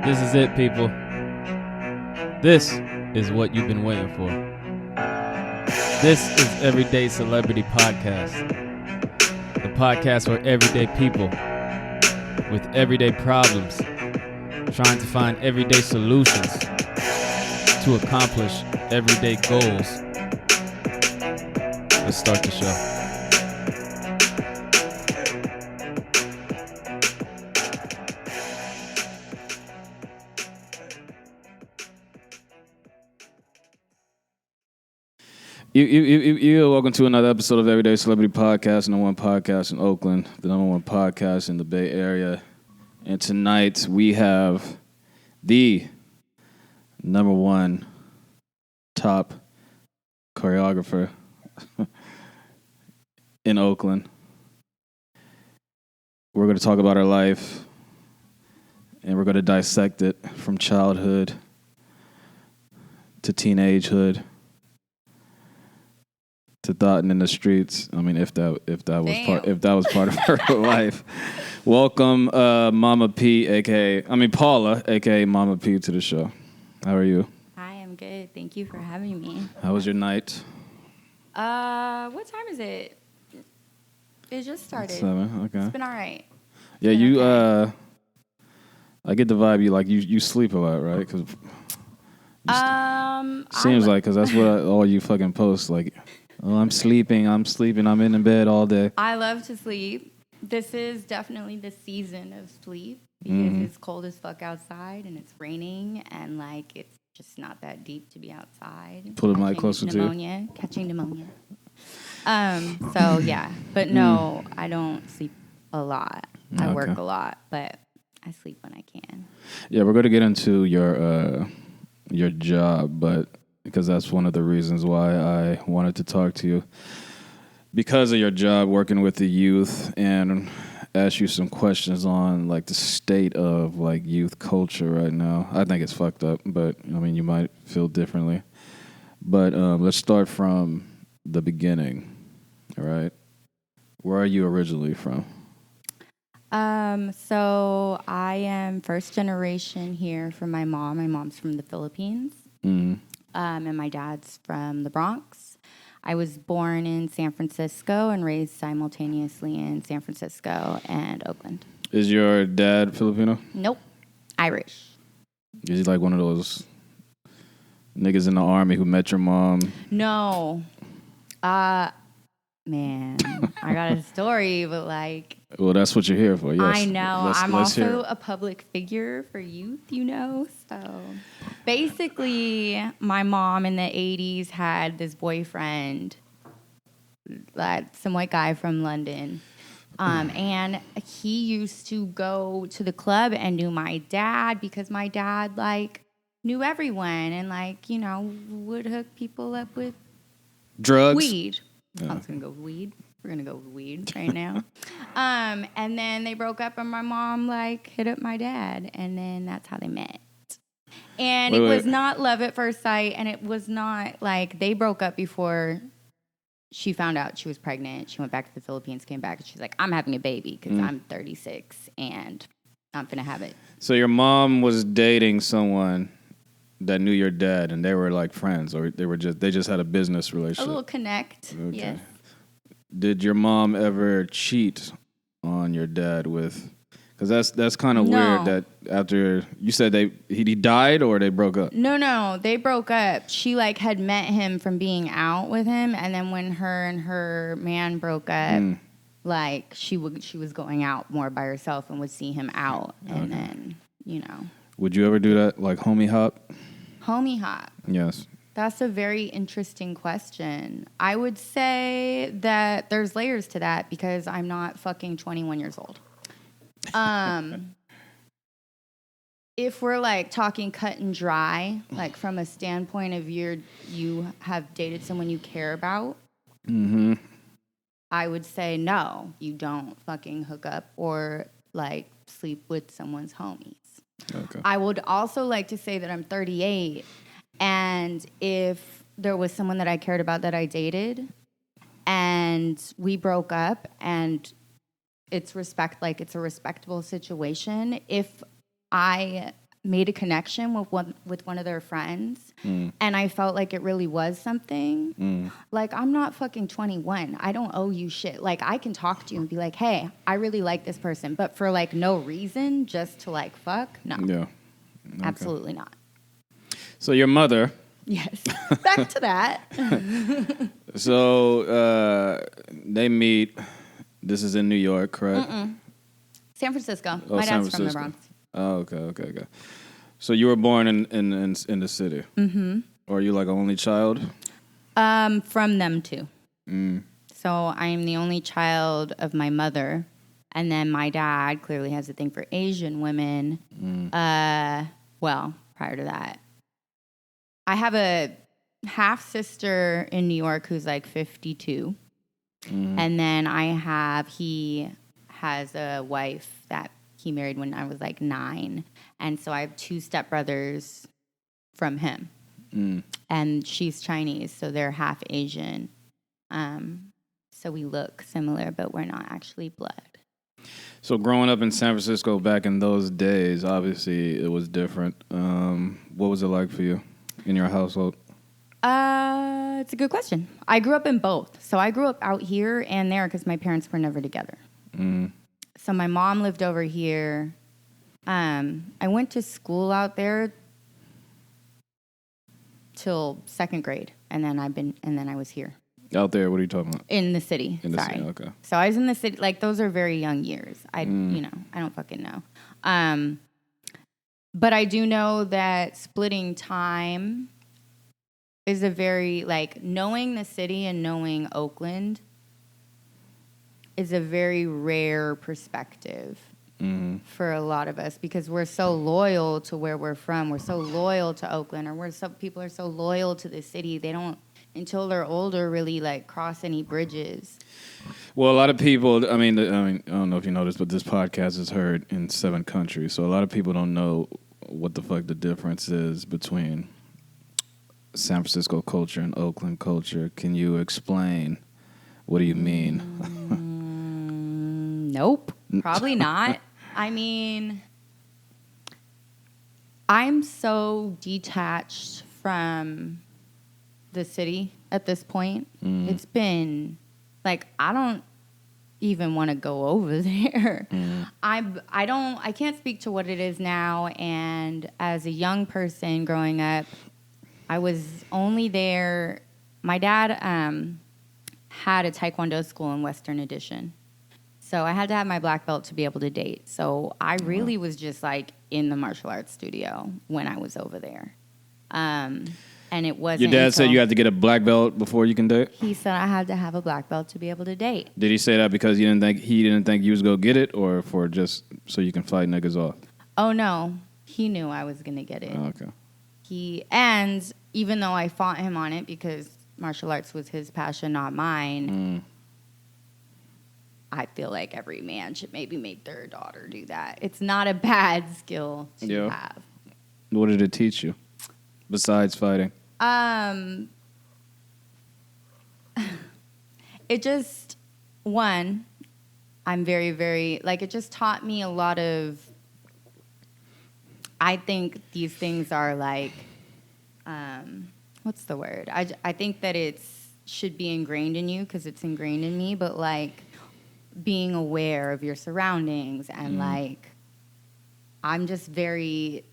This is it, people. This is what you've been waiting for. This is Everyday Celebrity Podcast. The podcast for everyday people with everyday problems, trying to find everyday solutions to accomplish everyday goals. Let's start the show. Welcome to another episode of Everyday Celebrity Podcast, the number one podcast in Oakland, the number one podcast in the Bay Area. And tonight we have the number one top choreographer in Oakland. We're going to talk about her life, and we're going to dissect it from childhood to teenagehood to Thoughtin' in the Streets. I mean, if that was part of her life. Welcome, Mama P, Paula, aka Mama P, to the show. How are you? Hi, I'm good. Thank you for having me. How was your night? What time is it? It just started. 7. Okay. It's been all right. Yeah, you. Okay. I get the vibe you sleep a lot, right? Cause seems like because that's what all you fucking post like. Oh, I'm sleeping, I'm in the bed all day. I love to sleep. This is definitely the season of sleep because it's cold as fuck outside and it's raining and like it's just not that deep to be outside. Pull the mic closer to you. Catching pneumonia. So yeah, but no, I don't sleep a lot. I work a lot, but I sleep when I can. Yeah, we're going to get into your job, but because that's one of the reasons why I wanted to talk to you. Because of your job working with the youth and ask you some questions on like the state of like youth culture right now. I think it's fucked up, but I mean you might feel differently. But let's start from the beginning. All right. Where are you originally from? So I am first generation here from my mom. My mom's from the Philippines. Mm-hmm. And my dad's from the Bronx. I was born in San Francisco and raised simultaneously in San Francisco and Oakland. Is your dad Filipino? Nope. Irish. Is he like one of those niggas in the army who met your mom? No. Man, I got a story, but like... Well, that's what you're here for, yes. I know. I'm also a public figure for youth, you know? So basically, my mom in the 80s had this boyfriend, like some white guy from London. And he used to go to the club and knew my dad because my dad, like, knew everyone and, like, you know, would hook people up with... drugs? Weed. Yeah. I was going to go with weed. We're going to go with weed right now. And then they broke up and my mom, like, hit up my dad. And then that's how they met. And it was not love at first sight. And it was not, like, they broke up before she found out she was pregnant. She went back to the Philippines, came back, and she's like, I'm having a baby because I'm 36 and I'm going to have it. So your mom was dating someone that knew your dad, and they were like friends, or they just had a business relationship. A little connect, okay. Yes. Did your mom ever cheat on your dad with? Because that's kind of weird. That after you said he died or they broke up. No, they broke up. She like had met him from being out with him, and then when her and her man broke up, like she was going out more by herself and would see him out, and then you know. Would you ever do that, like homie hop? Homie hop. Yes. That's a very interesting question. I would say that there's layers to that because I'm not fucking 21 years old. If we're like talking cut and dry, like from a standpoint of you have dated someone you care about, I would say no, you don't fucking hook up or like sleep with someone's homies. Okay. I would also like to say that I'm 38, and if there was someone that I cared about that I dated, and we broke up, and it's a respectable situation, if I made a connection with one of their friends, and I felt like it really was something. Like, I'm not fucking 21. I don't owe you shit. Like, I can talk to you and be like, hey, I really like this person, but for like no reason, just to like fuck, no. Yeah. Okay. Absolutely not. So your mother. Yes. Back to that. So they meet. This is in New York, correct? San Francisco. Oh, My San dad's from the Francisco. Bronx. Oh, okay. So you were born in the city. Or are you like an only child? From them too. So I'm the only child of my mother, and then my dad clearly has a thing for Asian women. Well, prior to that, I have a half sister in New York who's like 52, and then he has a wife that he married when I was like 9, and so I have 2 stepbrothers from him. And she's Chinese, so they're half Asian. So we look similar, but we're not actually blood. So growing up in San Francisco back in those days, obviously it was different. What was it like for you in your household? It's a good question. I grew up in both. So I grew up out here and there because my parents were never together. So my mom lived over here. I went to school out there till 2nd grade, and then I was here. Out there, what are you talking about? In the city. In the Sorry. city, okay. So I was in the city. Like, those are very young years. I don't fucking know. But I do know that splitting time is a very, like, knowing the city and knowing Oakland is a very rare perspective for a lot of us, because we're so loyal to where we're from. We're so loyal to Oakland, or people are so loyal to the city. They don't, until they're older, really like cross any bridges. Well, a lot of people, I mean, I don't know if you noticed, but this podcast is heard in 7 countries. So a lot of people don't know what the fuck the difference is between San Francisco culture and Oakland culture. Can you explain? What do you mean? Nope, probably not. I mean, I'm so detached from the city at this point. It's been like, I don't even want to go over there. I can't speak to what it is now. And as a young person growing up, I was only there. My dad had a Taekwondo school in Western Addition. So I had to have my black belt to be able to date. So I really was just like in the martial arts studio when I was over there. And it wasn't. Your dad said you had to get a black belt before you can date? He said I had to have a black belt to be able to date. Did he say that because he didn't think you was gonna get it, or for just so you can fight niggas off? Oh no, he knew I was gonna get it. Oh, okay. And even though I fought him on it because martial arts was his passion, not mine. I feel like every man should maybe make their daughter do that. It's not a bad skill to have. What did it teach you besides fighting? It just, one, I'm very, very, like, it just taught me a lot of, I think these things are like, what's the word? I think that should be ingrained in you because it's ingrained in me, but like being aware of your surroundings and like, I'm just very,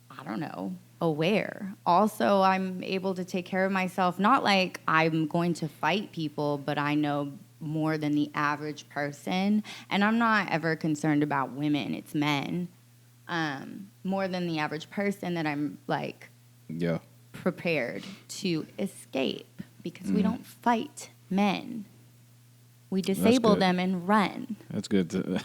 I don't know, aware. Also, I'm able to take care of myself. Not like I'm going to fight people, but I know more than the average person. And I'm not ever concerned about women. It's men. More than the average person that I'm like prepared to escape because we don't fight men. We disable them and run. That's good.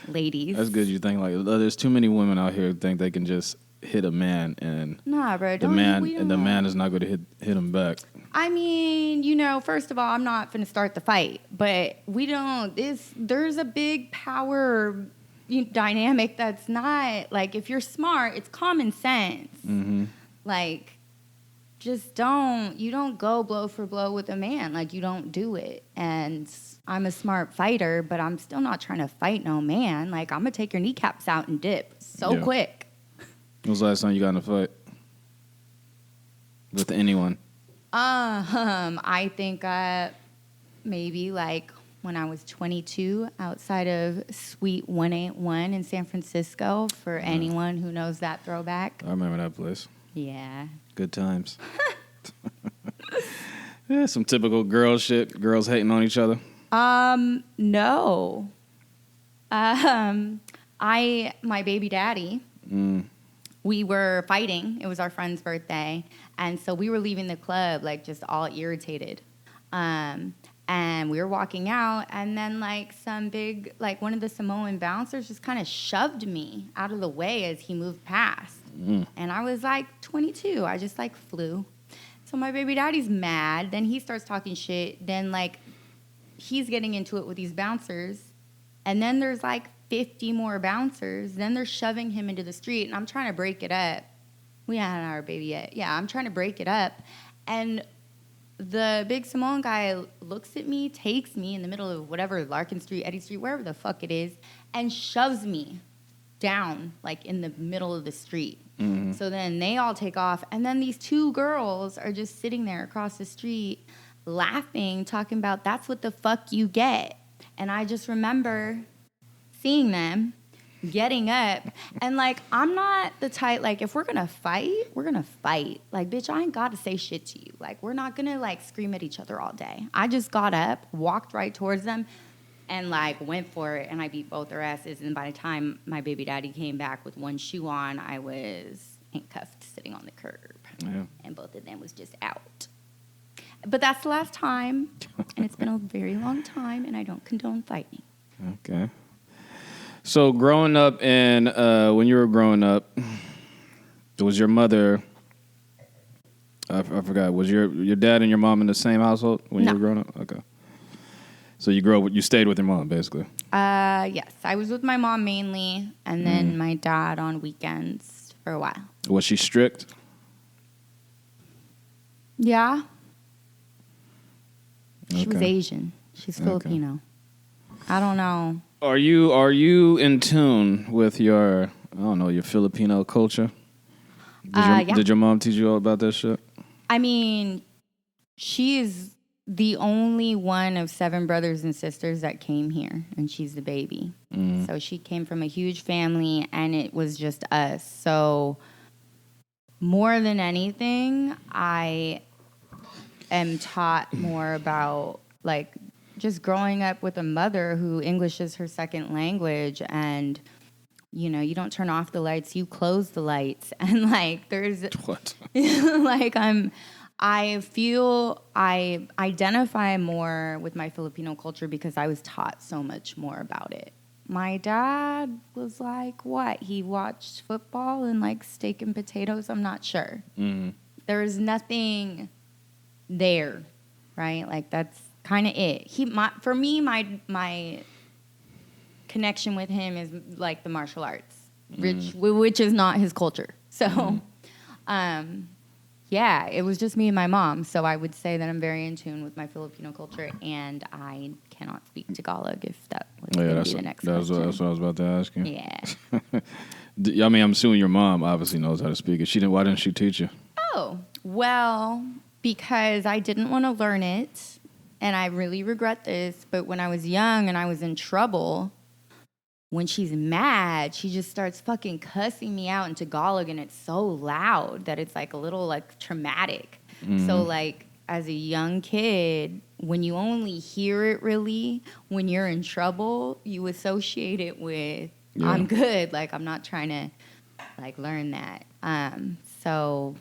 Ladies. That's good. You think like there's too many women out here who think they can just hit a man and nah, bro, the man is not going to hit him back. I mean, first of all, I'm not going to start the fight, but there's a big power dynamic that's not like, if you're smart, it's common sense. Like, just you don't go blow for blow with a man. Like, you don't do it. And I'm a smart fighter, but I'm still not trying to fight no man. Like, I'm going to take your kneecaps out and dip so quick. When was the last time you got in a fight with anyone? I think maybe like when I was 22 outside of Suite 181 in San Francisco, for anyone who knows that throwback. I remember that place. Yeah. Good times. Yeah, some typical girl shit. Girls hating on each other. No. My baby daddy, we were fighting. It was our friend's birthday. And so we were leaving the club, like, just all irritated. And we were walking out, and then, like, some big, like, one of the Samoan bouncers just kind of shoved me out of the way as he moved past. And I was, like, 22. I just, like, flew. So my baby daddy's mad. Then he starts talking shit. Then, like, he's getting into it with these bouncers. And then there's, like, 50 more bouncers. Then they're shoving him into the street, and I'm trying to break it up. We haven't had our baby yet. Yeah, I'm trying to break it up. And the big Samoan guy looks at me, takes me in the middle of whatever, Larkin Street, Eddy Street, wherever the fuck it is, and shoves me down, like, in the middle of the street. Mm-hmm. So then they all take off, and then these two girls are just sitting there across the street laughing, talking about, that's what the fuck you get. And I just remember seeing them getting up, and, like, I'm not the type, like, if we're gonna fight, we're gonna fight. Like, bitch, I ain't gotta say shit to you. Like, we're not gonna, like, scream at each other all day. I just got up, walked right towards them, and, like, went for it, and I beat both their asses. And by the time my baby daddy came back with one shoe on, I was handcuffed sitting on the curb. Yeah. And both of them was just out. But that's the last time, and it's been a very long time, and I don't condone fighting. Okay. So growing up, and when you were growing up, was your mother, I forgot, was your dad and your mom in the same household when you were growing up? Okay. So you stayed with your mom, basically? Yes. I was with my mom mainly, and then my dad on weekends for a while. Was she strict? Yeah. She was Asian. She's Filipino. I don't know. Are you in tune with your Filipino culture? Did your mom teach you all about that shit? I mean, she is the only one of 7 brothers and sisters that came here, and she's the baby. So she came from a huge family, and it was just us. So more than anything, I am taught more about, like, just growing up with a mother who English is her second language, and, you know, you don't turn off the lights, you close the lights. And, like, there's... What? Like, I feel I identify more with my Filipino culture because I was taught so much more about it. My dad was like, what? He watched football and, like, steak and potatoes? I'm not sure. There was nothing there, right? Like, that's kind of it. For me, my connection with him is like the martial arts, which is not his culture. So, yeah, it was just me and my mom. So I would say that I'm very in tune with my Filipino culture, and I cannot speak Tagalog if that would be the next question. That's what I was about to ask you. Yeah. I mean, I'm assuming your mom obviously knows how to speak it. Why didn't she teach you? Oh, well, because I didn't want to learn it. And I really regret this, but when I was young and I was in trouble, when she's mad, she just starts fucking cussing me out in Tagalog, and it's so loud that it's, like, a little, like, traumatic. So, like, as a young kid, when you only hear it really, when you're in trouble, you associate it with, I'm good. Like, I'm not trying to, like, learn that. So...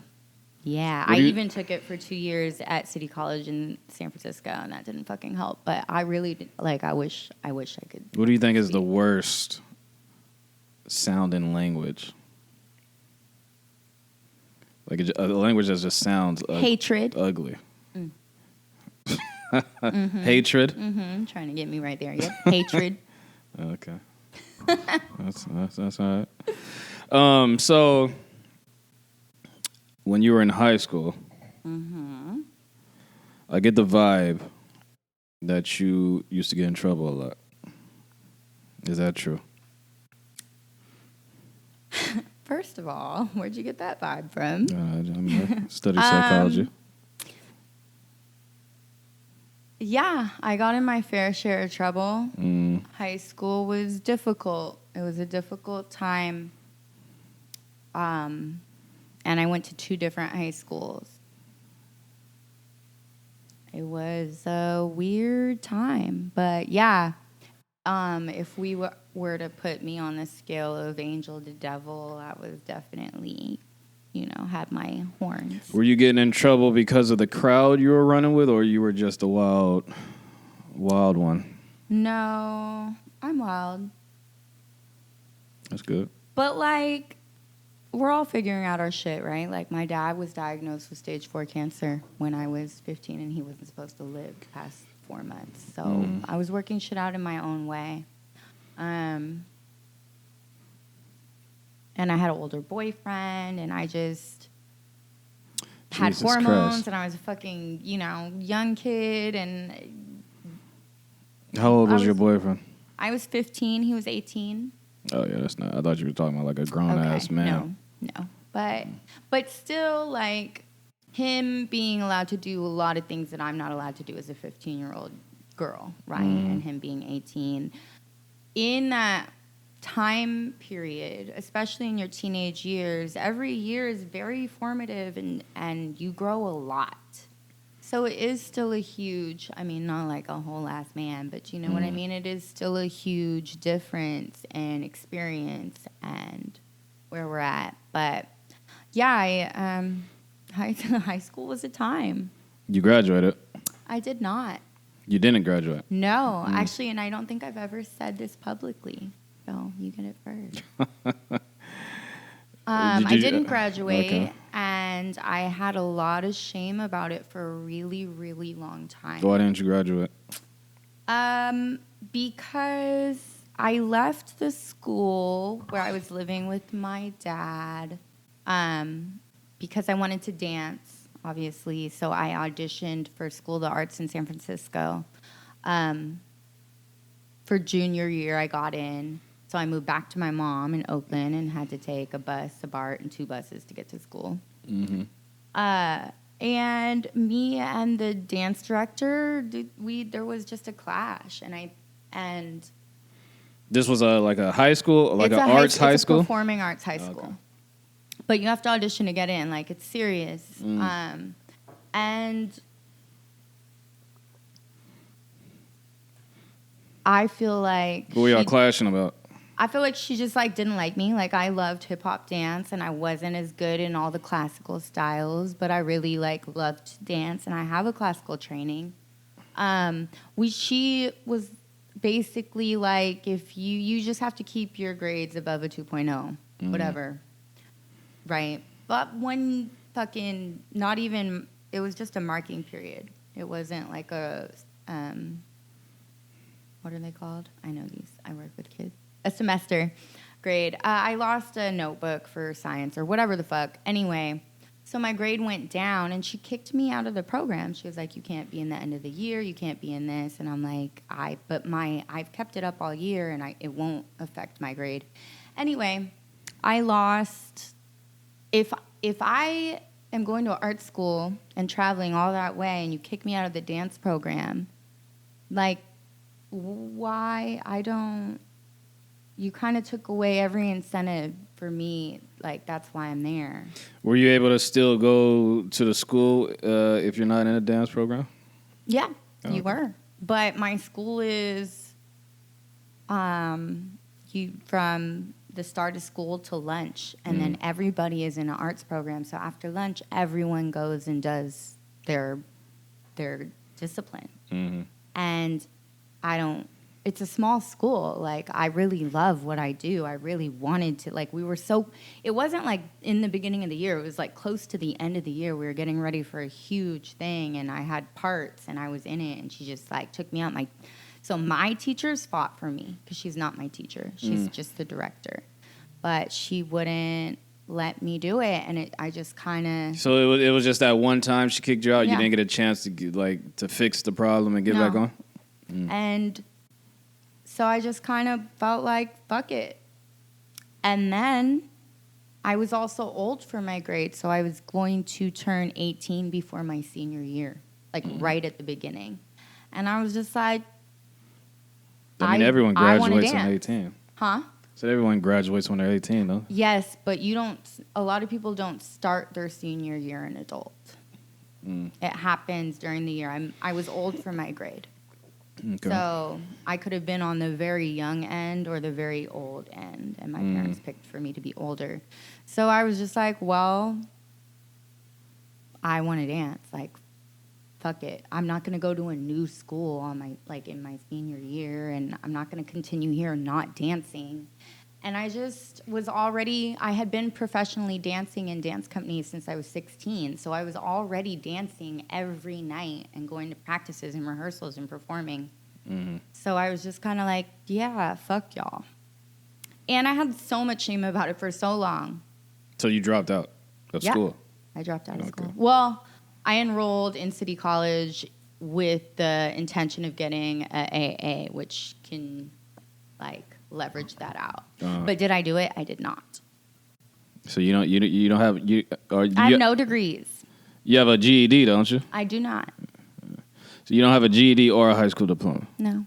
Yeah, I even took it for 2 years at City College in San Francisco, and that didn't fucking help. But I really, like, I wish I could. What do you think is the worst sounding language? Like a language that just sounds hatred, ugly. Hatred. Trying to get me right there. Yep, hatred. Okay, that's all right. So. When you were in high school, I get the vibe that you used to get in trouble a lot. Is that true? First of all, where'd you get that vibe from? I study psychology. Yeah, I got in my fair share of trouble. High school was difficult. It was a difficult time. And I went to 2 different high schools. It was a weird time. But yeah, if we were to put me on the scale of angel to devil, I was definitely, had my horns. Were you getting in trouble because of the crowd you were running with, or you were just a wild one? No, I'm wild. That's good. But, we're all figuring out our shit, right? Like, my dad was diagnosed with stage 4 cancer when I was 15, and he wasn't supposed to live past 4 months. So I was working shit out in my own way. And I had an older boyfriend, and I just had Jesus hormones, Christ. and I was a fucking, young kid. And How old was your boyfriend? I was 15. He was 18. Oh, yeah, that's not. I thought you were talking about like a grown-ass man. No. But still, him being allowed to do a lot of things that I'm not allowed to do as a 15-year-old girl, right? And him being 18. In that time period, especially in your teenage years, every year is very formative and you grow a lot. So it is still a huge, not like a whole ass man, but you know what I mean? It is still a huge difference in experience and where we're at. But yeah, high school was a time. You graduated? I did not. You didn't graduate? No, actually, and I don't think I've ever said this publicly. So you get it first. I didn't graduate, and I had a lot of shame about it for a really, really long time. Why didn't you graduate? Because I left the school where I was living with my dad because I wanted to dance, obviously. So I auditioned for School of the Arts in San Francisco. For junior year, I got in. So I moved back to my mom in Oakland and had to take a bus, a BART, and 2 buses to get to school. And me and the dance director, there was just a clash, and this was a high school, like an arts high school? It's a performing arts high school. Okay. But you have to audition to get in. It's serious. And I feel like... What were y'all clashing about? I feel like she just didn't like me. I loved hip hop dance, and I wasn't as good in all the classical styles, but I really loved dance, and I have a classical training. She was basically if you just have to keep your grades above a 2.0, whatever, right? But when not even, it was just a marking period. It wasn't a what are they called? I know these. I work with kids. A semester grade. I lost a notebook for science or whatever the fuck. Anyway, so my grade went down, and she kicked me out of the program. She was like, you can't be in the end of the year. You can't be in this. And I'm like, I've kept it up all year, and it won't affect my grade. Anyway, I lost. If I am going to art school and traveling all that way, and you kick me out of the dance program, why? You kind of took away every incentive for me. That's why I'm there. Were you able to still go to the school if you're not in a dance program? Yeah, you were. But my school is from the start of school to lunch, and then everybody is in an arts program. So after lunch, everyone goes and does their discipline. And it's a small school. I really love what I do. I really wanted to, it wasn't in the beginning of the year. It was close to the end of the year. We were getting ready for a huge thing, and I had parts, and I was in it, and she just took me out. So my teachers fought for me because she's not my teacher. She's just the director. But she wouldn't let me do it, and I just kind of... So it was just that one time she kicked you out? Yeah. You didn't get a chance to fix the problem and get back on? And so I just kind of felt fuck it. And then I was also old for my grade, so I was going to turn 18 before my senior year, like right at the beginning. And I was just like, I mean, everyone graduates on 18. Huh? So everyone graduates when they're 18, though. Yes, but a lot of people don't start their senior year an adult. It happens during the year. I was old for my grade. Okay. So I could have been on the very young end or the very old end, and my parents picked for me to be older. So I was just like, well, I want to dance. Like, fuck it. I'm not going to go to a new school in my senior year, and I'm not going to continue here not dancing. And I just I had been professionally dancing in dance companies since I was 16. So I was already dancing every night and going to practices and rehearsals and performing. Mm-hmm. So I was just kind of like, yeah, fuck y'all. And I had so much shame about it for so long. So you dropped out of school? I dropped out of school. Well, I enrolled in City College with the intention of getting a AA, which can, leverage that out. But did I do it? I did not. So you don't have I have no degrees. You have a GED, don't you? I do not. So you don't have a GED or a high school diploma? No.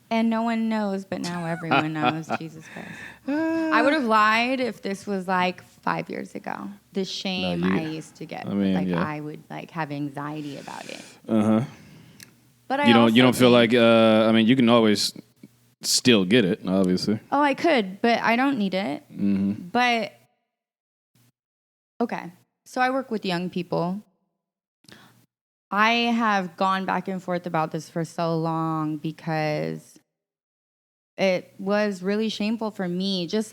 And no one knows, but now everyone knows. Jesus Christ. I would have lied if this was 5 years ago. The shame I used to get. I would have anxiety about it. Uh-huh. But you don't feel like you can always still get it, obviously. Oh, I could, but I don't need it. Mm-hmm. But okay. So I work with young people. I have gone back and forth about this for so long because it was really shameful for me, just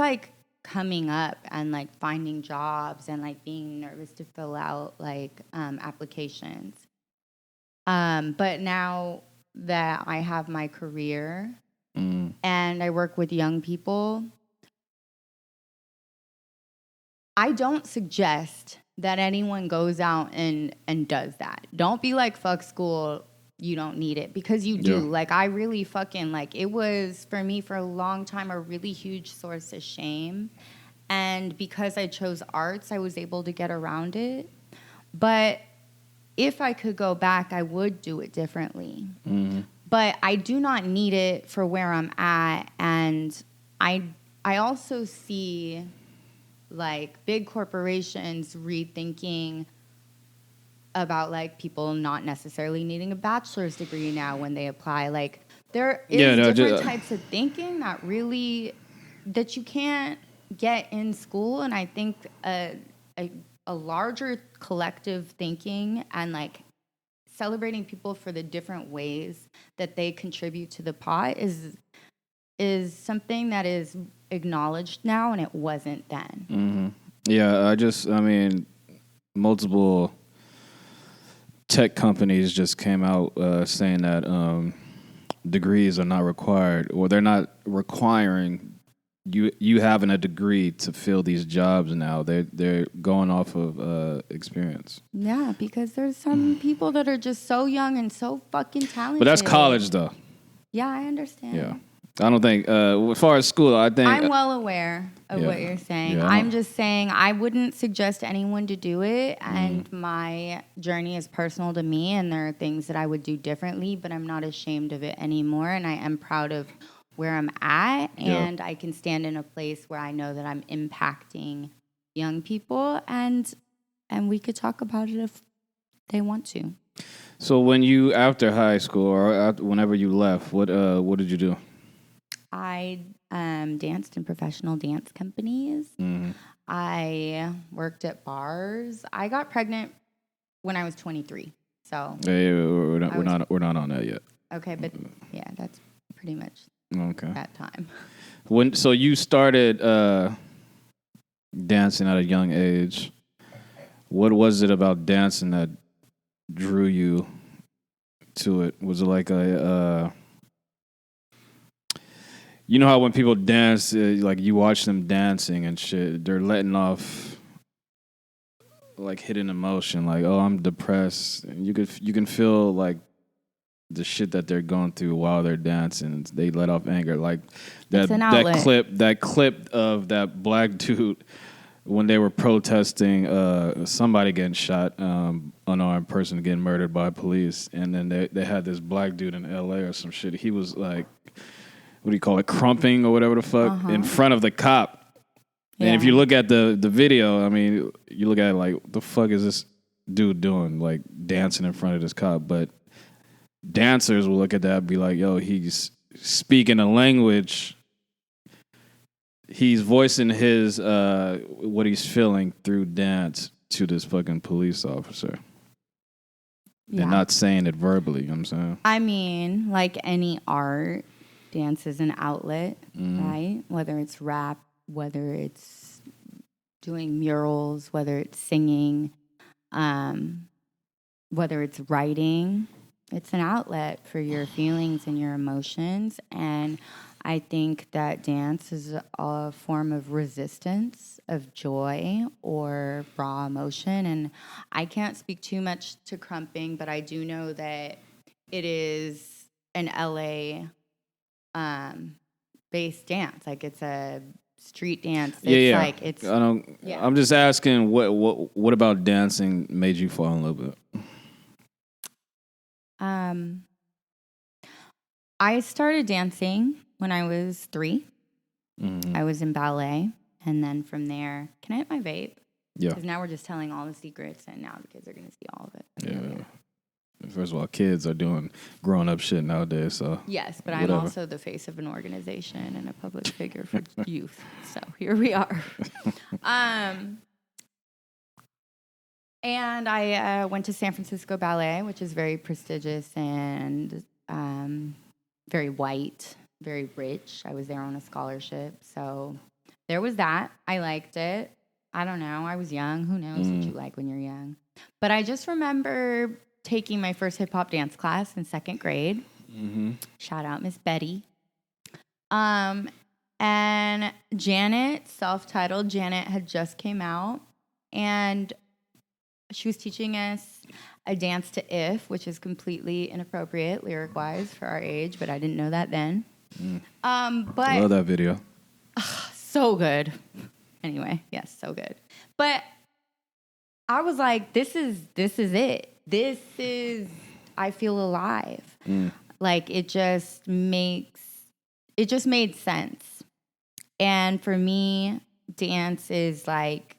coming up and finding jobs and being nervous to fill out applications. But now that I have my career and I work with young people, I don't suggest that anyone goes out and does that. Don't be like, fuck school, you don't need it, because you do. Yeah. I really fucking, it was, for me, for a long time, a really huge source of shame. And because I chose arts, I was able to get around it. But if I could go back, I would do it differently. Mm-hmm. But I do not need it for where I'm at. And I also see big corporations rethinking about people not necessarily needing a bachelor's degree now when they apply. There is different types of thinking that you can't get in school. And I think a larger collective thinking and celebrating people for the different ways that they contribute to the pot is something that is acknowledged now, and it wasn't then. Mm-hmm. Yeah, multiple tech companies just came out saying that degrees are not required, or they're not requiring you having a degree to fill these jobs now. They're going off of experience. Yeah, because there's some people that are just so young and so fucking talented. But that's college, though. Yeah, I understand. Yeah. I don't think, as far as school, I think... I'm well aware of what you're saying. Yeah, I'm just saying I wouldn't suggest anyone to do it, and my journey is personal to me, and there are things that I would do differently, but I'm not ashamed of it anymore, and I am proud of where I'm at, and I can stand in a place where I know that I'm impacting young people, and we could talk about it if they want to. So when you, after high school, or whenever you left, what did you do? I danced in professional dance companies. Mm-hmm. I worked at bars. I got pregnant when I was 23. So we're not on that yet. Okay, but yeah, that's pretty much that time. So you started dancing at a young age. What was it about dancing that drew you to it? Was it you know how when people dance, you watch them dancing and shit, they're letting off hidden emotion, oh, I'm depressed. And you can feel the shit that they're going through while they're dancing. They let off anger. Like It's an outlet. that clip of that black dude when they were protesting somebody getting shot, unarmed person getting murdered by police, and then they had this black dude in LA or some shit. He was like, what do you call it, crumping or whatever the fuck, in front of the cop. Yeah. And if you look at the video, I mean, you look at it like, what the fuck is this dude doing? Like dancing in front of this cop. But dancers will look at that and be like, yo, he's speaking a language. He's voicing his what he's feeling through dance to this fucking police officer. Yeah. And not saying it verbally, you know what I'm saying? I mean, like any art, dance is an outlet, right? Whether it's rap, whether it's doing murals, whether it's singing, whether it's writing, it's an outlet for your feelings and your emotions. And I think that dance is a form of resistance, of joy, or raw emotion. And I can't speak too much to crumping, but I do know that it is an LA based dance. Like it's a street dance. It's like it's. I don't. Yeah. I'm just asking, what about dancing made you fall in love with it? I started dancing when I was 3. Mm-hmm. I was in ballet, and then from there, can I hit my vape? Yeah. Because now we're just telling all the secrets, and now the kids are going to see all of it. Yeah. First of all, kids are doing grown-up shit nowadays, so... Yes, but whatever. I'm also the face of an organization and a public figure for youth, so here we are. And I went to San Francisco Ballet, which is very prestigious and very white, very rich. I was there on a scholarship, so there was that. I liked it. I don't know. I was young. Who knows what you like when you're young? But I just remember taking my first hip-hop dance class in 2nd grade. Mm-hmm. Shout out Miss Betty. And Janet, self-titled Janet, had just came out. And she was teaching us a dance to If, which is completely inappropriate lyric-wise for our age, but I didn't know that then. But I love that video. So good. Anyway, yes, so good. But I was like, this is it. This is, I feel alive. Like it just made sense. And for me, dance is like,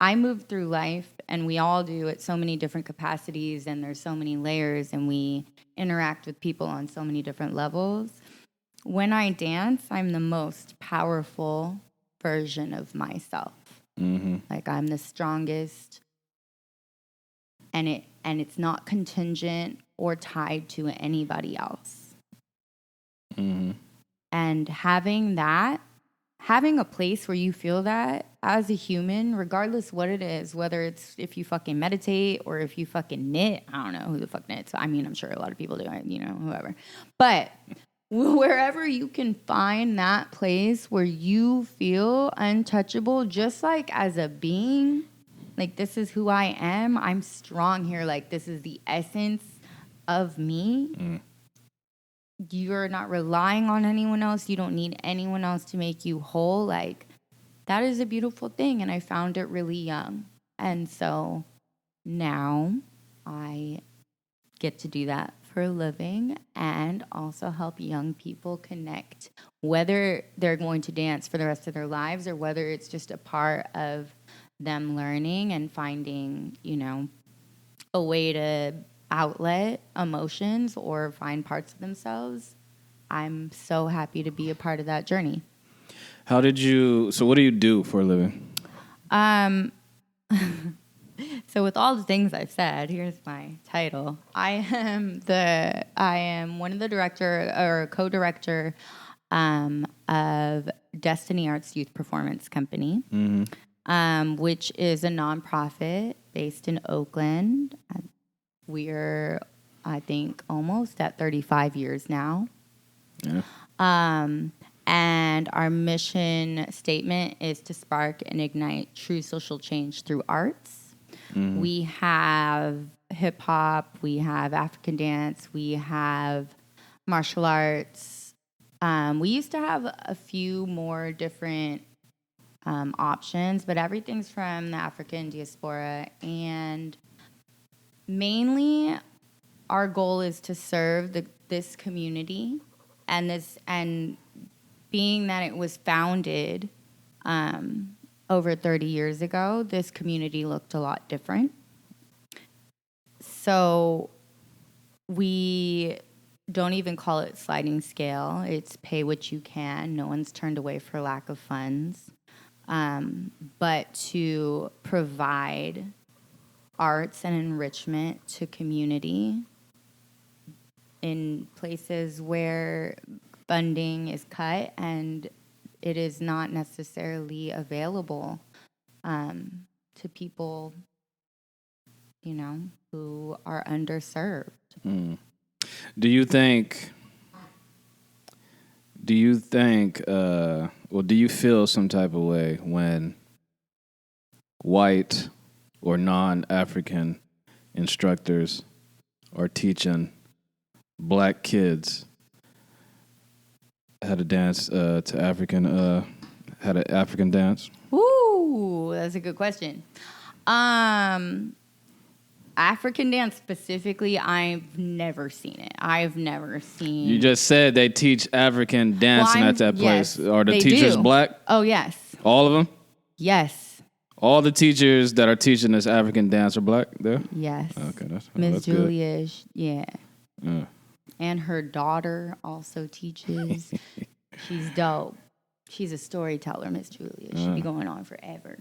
I move through life, and we all do at so many different capacities, and there's so many layers, and we interact with people on so many different levels. When I dance, I'm the most powerful version of myself. Mm-hmm. Like I'm the strongest, and it's not contingent or tied to anybody else. Mm-hmm. And having a place where you feel that as a human, regardless what it is, whether it's if you fucking meditate or if you fucking knit, I don't know who the fuck knits. I mean, I'm sure a lot of people do, whoever. But wherever you can find that place where you feel untouchable, just like as a being, like this is who I am, I'm strong here, like this is the essence of me. You're not relying on anyone else. You don't need anyone else to make you whole. Like, that is a beautiful thing. And I found it really young. And so now I get to do that for a living and also help young people connect, whether they're going to dance for the rest of their lives or whether it's just a part of them learning and finding, a way to outlet emotions or find parts of themselves. I'm so happy to be a part of that journey. So what do you do for a living? So with all the things I've said, here's my title. I am one of the co-director of Destiny Arts Youth Performance Company, which is a nonprofit based in Oakland. We're, I think, almost at 35 years now. Yeah. And our mission statement is to spark and ignite true social change through arts. We have hip hop, we have African dance, we have martial arts. We used to have a few more different options, but everything's from the African diaspora. And mainly our goal is to serve this community, and being that it was founded over 30 years ago, this community looked a lot different. So we don't even call it sliding scale. It's pay what you can. No one's turned away for lack of funds. But to provide arts and enrichment to community in places where funding is cut and it is not necessarily available to people, who are underserved. Do you think, do you feel some type of way when white or non-African instructors are teaching black kids how to dance to African, how to African dance? Ooh, that's a good question. African dance specifically, I've never seen it. I've never seen. You just said they teach African dancing at that place. Yes, Are the they teachers do. black? Oh, yes. All of them? Yes. All the teachers that are teaching this African dance are black there? Yes. Okay, that's Miss Julia, good. yeah. And her daughter also teaches. She's dope. She's a storyteller, Miss Julia. She'll be going on forever.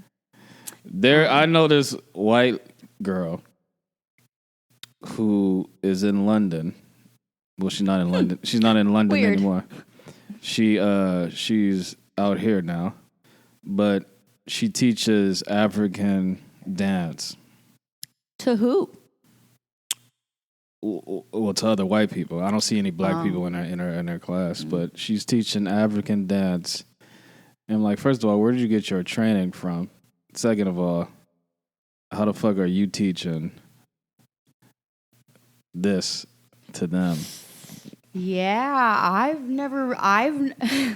I know this white girl who is in London. Well, she's not in London. She's not in London Weird. anymore. She's out here now, but she teaches African dance. To who? Well, to other white people. I don't see any black people in her class, but she's teaching African dance. And I'm like, first of all, where did you get your training from? Second of all, how the fuck are you teaching this to them? Yeah,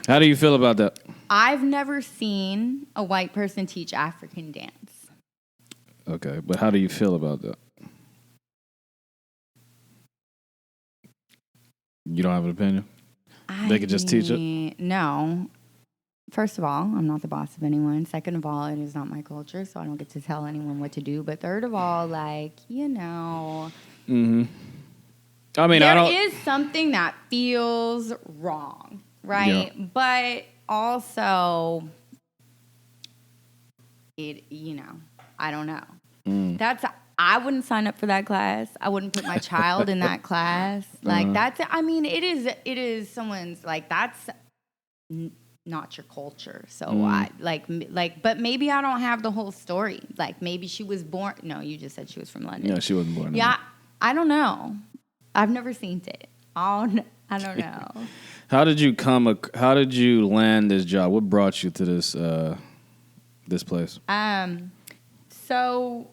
How do you feel about that? I've never seen a white person teach African dance. Okay, but how do you feel about that? You don't have an opinion? They could just teach it? No. First of all, I'm not the boss of anyone. Second of all, it is not my culture, so I don't get to tell anyone what to do. But third of all, Mm-hmm. I mean, there is something that feels wrong, right? Yeah. But also, I don't know. I wouldn't sign up for that class. I wouldn't put my child in that class. It is someone's, that's not your culture. So but maybe I don't have the whole story. Like maybe she was born. No, you just said she was from London. Yeah, she wasn't born. Yeah, I don't know. I've never seen it. I don't know. How did you land this job? What brought you to this place? So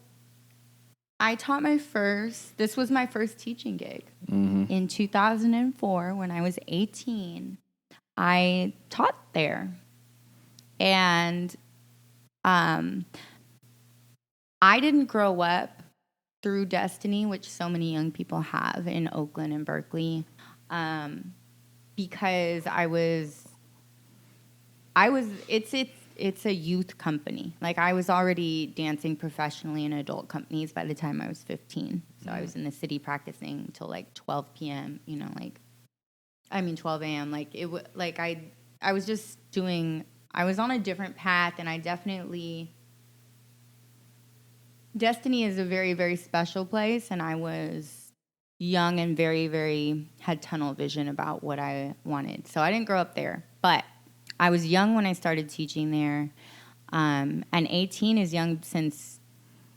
I taught this was my first teaching gig. Mm-hmm. In 2004, when I was 18, I taught there. And I didn't grow up through destiny, which so many young people have in Oakland and Berkeley, because it's a youth company. Like I was already dancing professionally in adult companies by the time I was 15. So I was in the city practicing until 12 p.m. 12 a.m. I was just doing. I was on a different path, and Destiny is a very, very special place, and I was young and very, very had tunnel vision about what I wanted. So I didn't grow up there, but I was young when I started teaching there, and 18 is young since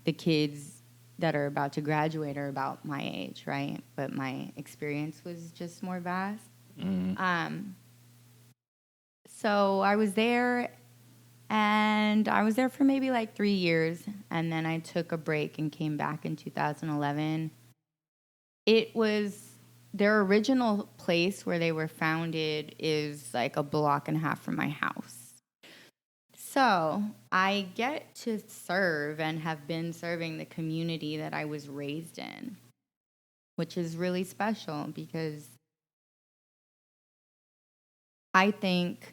the kids that are about to graduate are about my age, right? But my experience was just more vast. Mm-hmm. So I was there, And I was there for maybe like 3 years. And then I took a break and came back in 2011. It was their original place where they were founded is like a block and a half from my house. So I get to serve and have been serving the community that I was raised in, which is really special because I think,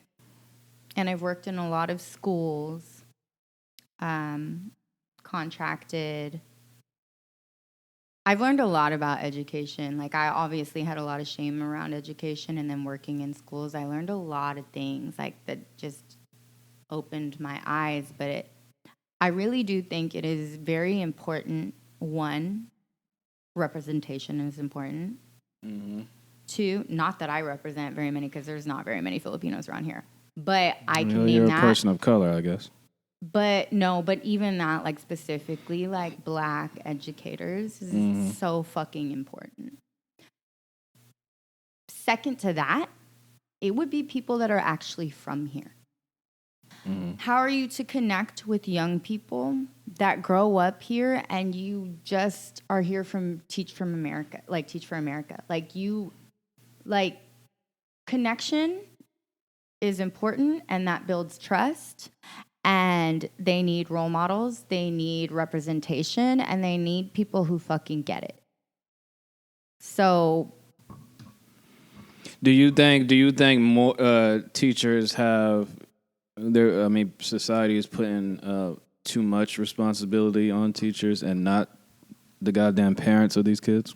and I've worked in a lot of schools, contracted. I've learned a lot about education. Like, I obviously had a lot of shame around education, and then working in schools, I learned a lot of things like that just opened my eyes. But I really do think it is very important. One, representation is important. Mm-hmm. Two, not that I represent very many, because there's not very many Filipinos around here. But I can name you're that. a person of color, I guess. But no, but even that, like specifically, like black educators is so fucking important. Second to that, it would be people that are actually from here. How are you to connect with young people that grow up here and you just are here from Teach for America? Like connection is important, and that builds trust. And they need role models, they need representation, and they need people who fucking get it. So, do you think more teachers have society is putting too much responsibility on teachers and not the goddamn parents of these kids?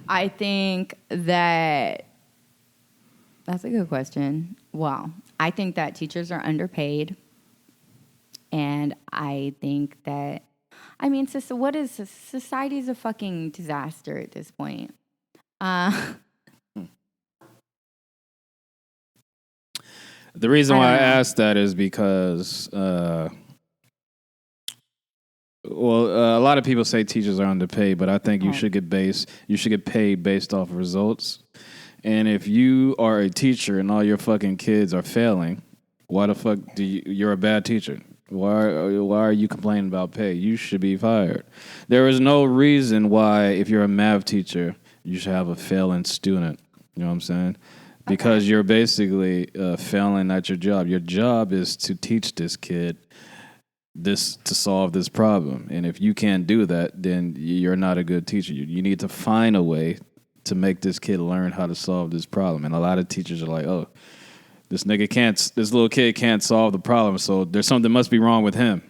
I think that's a good question. Wow. I think that teachers are underpaid. And I think that, sister, society is a fucking disaster at this point. The reason why I asked that is because, a lot of people say teachers are underpaid, but I think you should get paid based off of results. And if you are a teacher and all your fucking kids are failing, why the fuck you're a bad teacher? Why are you complaining about pay? You should be fired. There is no reason why, if you're a math teacher, you should have a failing student. You know what I'm saying? Because you're basically failing at your job. Your job is to teach this kid to solve this problem. And if you can't do that, then you're not a good teacher. You need to find a way to make this kid learn how to solve this problem. And a lot of teachers are like, oh, this little kid can't solve the problem, so there's something must be wrong with him.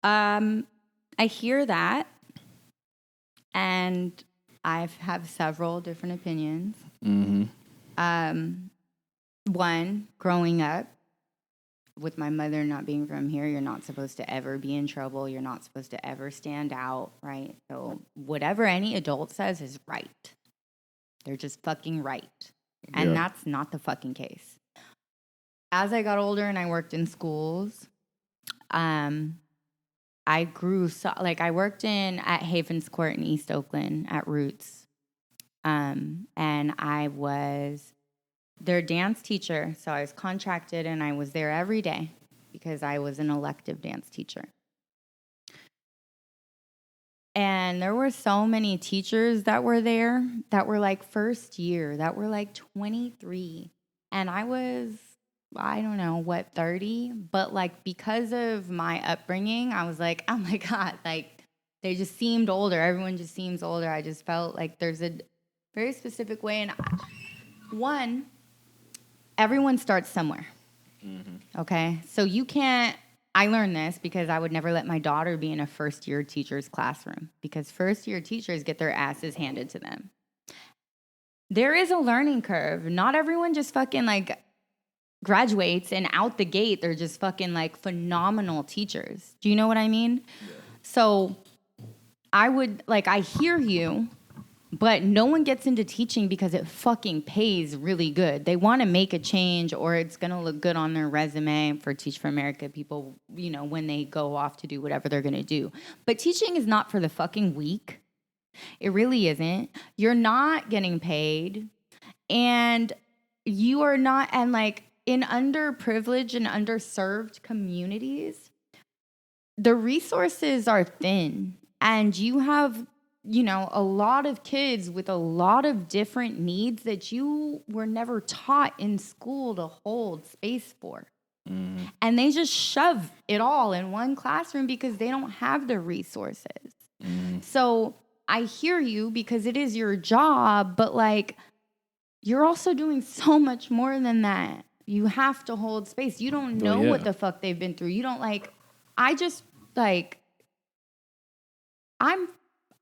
I hear that, and I have several different opinions. One, growing up with my mother not being from here, you're not supposed to ever be in trouble. You're not supposed to ever stand out, right? So whatever any adult says is right. They're just fucking right. And that's not the fucking case. As I got older and I worked in schools, I grew, I worked at Havens Court in East Oakland at Roots. And I was their dance teacher. So I was contracted and I was there every day because I was an elective dance teacher. And there were so many teachers that were there that were like first year, that were like 23. And I was, I don't know, 30? But like because of my upbringing, I was like, oh my God, like they just seemed older. Everyone just seems older. I just felt like there's a very specific way. And one, everyone starts somewhere. Okay? So you can't, I learned this because I would never let my daughter be in a first-year teacher's classroom because first-year teachers get their asses handed to them. There is a learning curve. Not everyone just fucking like graduates and out the gate, they're just fucking like phenomenal teachers. Do you know what I mean? Yeah. So I hear you, but no one gets into teaching because it fucking pays really good. They want to make a change or it's going to look good on their resume for Teach for America people, when they go off to do whatever they're going to do. But teaching is not for the fucking weak. It really isn't. You're not getting paid and you are not, and like, in underprivileged and underserved communities, the resources are thin, and you have, a lot of kids with a lot of different needs that you were never taught in school to hold space for. Mm-hmm. And they just shove it all in one classroom because they don't have the resources. Mm-hmm. So I hear you, because it is your job, but like, you're also doing so much more than that. You have to hold space. You don't know what the fuck they've been through. You don't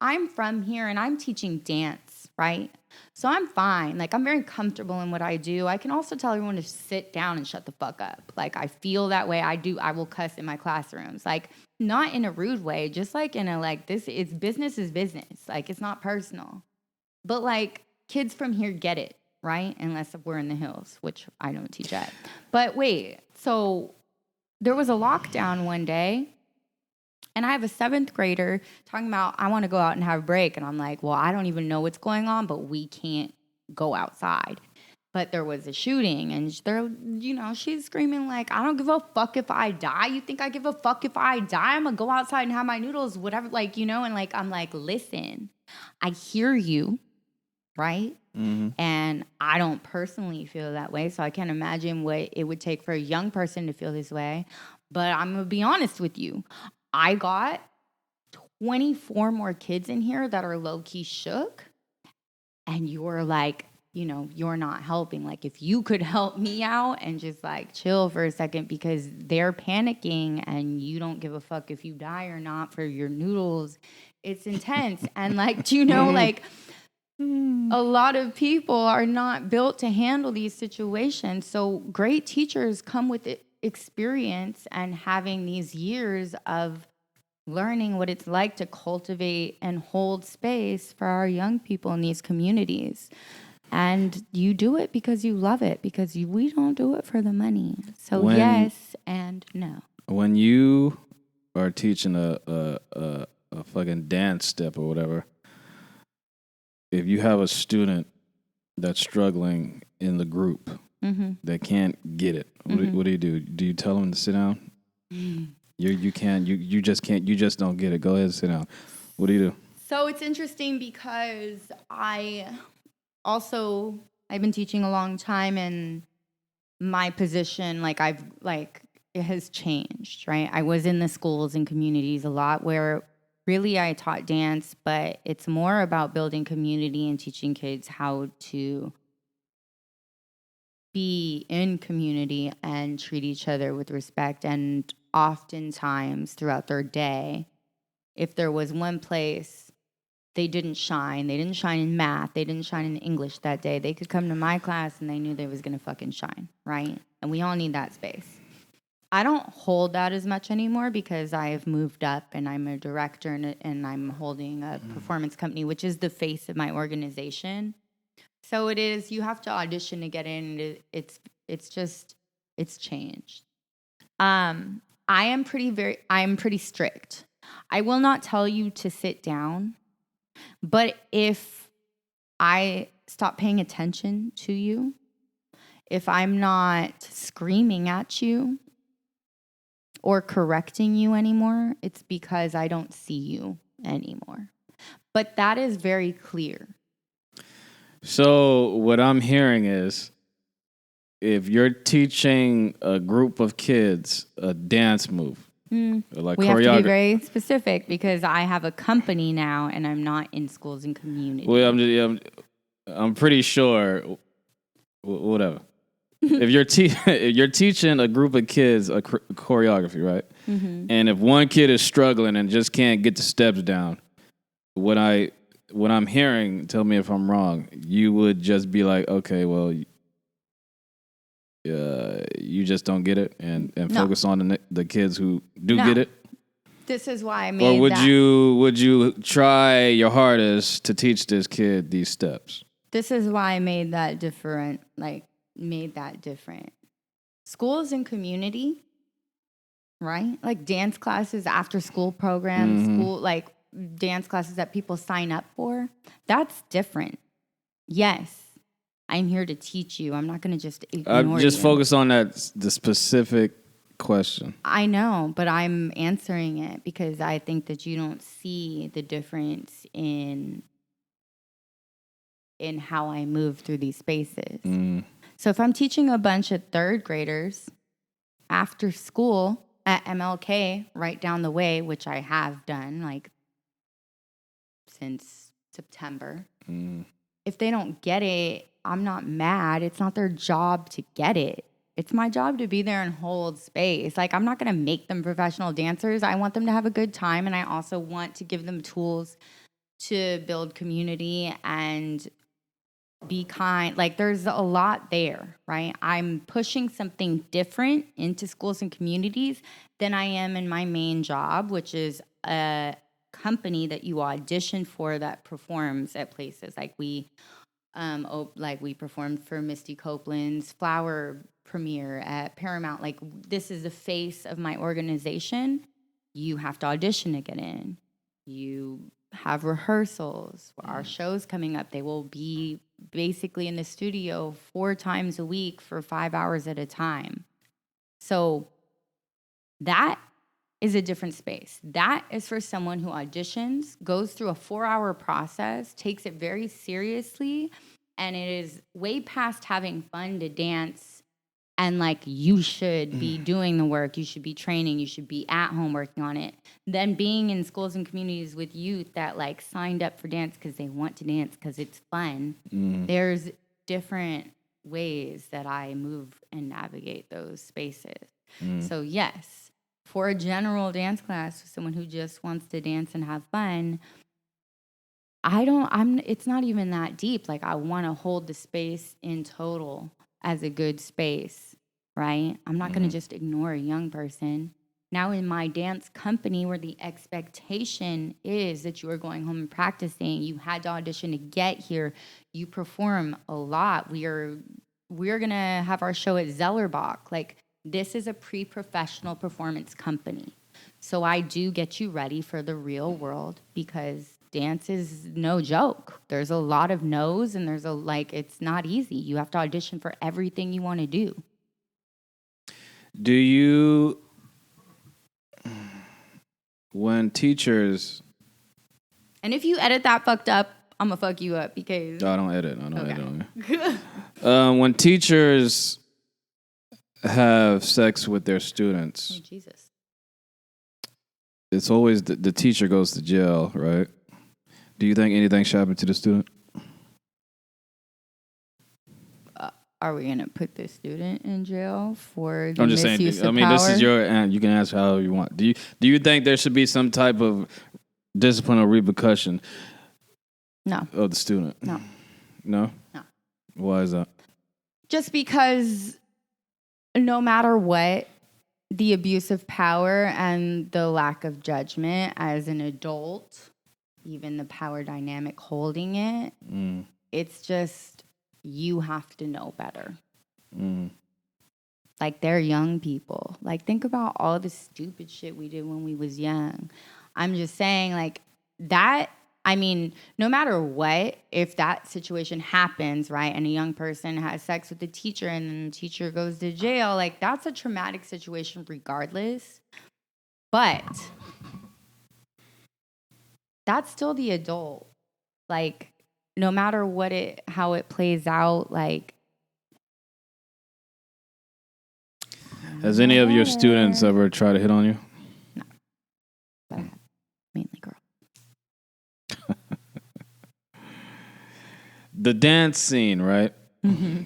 I'm from here and I'm teaching dance, right? So I'm fine. Like, I'm very comfortable in what I do. I can also tell everyone to sit down and shut the fuck up. Like, I feel that way. I will cuss in my classrooms. Like, not in a rude way, just like in a, like, business is business. Like, it's not personal. But like, kids from here get it, right? Unless we're in the hills, which I don't teach at. But wait, so there was a lockdown one day, and I have a 7th grader talking about, I want to go out and have a break. And I'm like, well, I don't even know what's going on, but we can't go outside. But there was a shooting, and she's screaming like, I don't give a fuck if I die. You think I give a fuck if I die? I'm going to go outside and have my noodles, whatever, and like, I'm like, listen, I hear you, right? Mm-hmm. And I don't personally feel that way, so I can't imagine what it would take for a young person to feel this way. But I'm going to be honest with you. I got 24 more kids in here that are low-key shook, and you're like, you're not helping. Like, if you could help me out and just like chill for a second, because they're panicking and you don't give a fuck if you die or not for your noodles. It's intense. And like, like a lot of people are not built to handle these situations. So great teachers come with experience and having these years of learning what it's like to cultivate and hold space for our young people in these communities. And you do it because you love it, because we don't do it for the money. So yes and no. When you are teaching a fucking dance step or whatever, if you have a student that's struggling in the group, mm-hmm. that can't get it, what do you do? Do you tell them to sit down? You can't. You just can't. You just don't get it. Go ahead and sit down. What do you do? So it's interesting because I've been teaching a long time, and my position, it has changed, right? I was in the schools and communities a lot where really I taught dance, but it's more about building community and teaching kids how to be in community and treat each other with respect. And oftentimes throughout their day, if there was one place they didn't shine in math, they didn't shine in English that day, they could come to my class and they knew they was going to fucking shine, right? And we all need that space. I don't hold that as much anymore because I have moved up and I'm a director and I'm holding a performance company, which is the face of my organization. So it is, you have to audition to get in. It's changed. I am pretty strict. I will not tell you to sit down, but if I stop paying attention to you, if I'm not screaming at you or correcting you anymore, it's because I don't see you anymore. But that is very clear. So what I'm hearing is, if you're teaching a group of kids a dance move, like we have to be very specific because I have a company now and I'm not in schools and communities. Well, I'm pretty sure, whatever. If you're teaching a group of kids a choreography, right? Mm-hmm. And if one kid is struggling and just can't get the steps down, what I'm hearing, tell me if I'm wrong, you would just be like, okay, well, you just don't get it, and focus on the kids who do get it. This is why I made. Or would you try your hardest to teach this kid these steps? This is why I made that different. Schools and community, right? Like dance classes, after school programs, mm-hmm. Dance classes that people sign up for. That's different. Yes, I'm here to teach you. I'm not going to just ignore just you. focus on the specific question. I know, but I'm answering it because I think that you don't see the difference in how I move through these spaces. So if I'm teaching a bunch of third graders after school at MLK right down the way, which I have done like since September, if they don't get it, I'm not mad. It's not their job to get it. It's my job to be there and hold space. Like, I'm not going to make them professional dancers. I want them to have a good time, and I also want to give them tools to build community and be kind. Like, there's a lot there, right? I'm pushing something different into schools and communities than I am in my main job, which is a company that you audition for that performs at places. Like, we performed for Misty Copeland's flower premiere at Paramount. Like, this is the face of my organization. You have to audition to get in. You have rehearsals. Our show's coming up. They will be basically in the studio 4 times a week for 5 hours at a time. So that is a different space. That is for someone who auditions, goes through a 4-hour process, takes it very seriously, and it is way past having fun to dance. And like, you should be doing the work, you should be training, you should be at home working on it. Then being in schools and communities with youth that like signed up for dance because they want to dance because it's fun. There's different ways that I move and navigate those spaces. So yes, for a general dance class, for someone who just wants to dance and have fun, it's not even that deep. Like, I want to hold the space in total as a good space, right? I'm not going to just ignore a young person. Now in my dance company, where the expectation is that you are going home and practicing, you had to audition to get here, you perform a lot. We're going to have our show at Zellerbach. Like, this is a pre-professional performance company. So I do get you ready for the real world, because dance is no joke. There's a lot of no's, and it's not easy. You have to audition for everything you want to do. Do you, when teachers... And if you edit that fucked up, I'm going to fuck you up, because... I don't edit. Edit on me. When teachers have sex with their students... Oh, Jesus. It's always the teacher goes to jail, right? Do you think anything should happen to the student? Are we going to put the student in jail for the I'm just misuse saying, of power? This is your, and you can ask however you want. Do you think there should be some type of discipline or repercussion? No. Of the student? No. No? No. Why is that? Just because no matter what, the abuse of power and the lack of judgment as an adult, even the power dynamic holding it, it's just, you have to know better. Like, they're young people. Like, think about all the stupid shit we did when we was young. I'm just saying, like, that, I mean, no matter what, if that situation happens, right, and a young person has sex with the teacher and then the teacher goes to jail, like, that's a traumatic situation regardless. But that's still the adult. Like, no matter how it plays out, like... Has any of your students ever tried to hit on you? No. But I have. Mainly girls. The dance scene, right? Mm-hmm.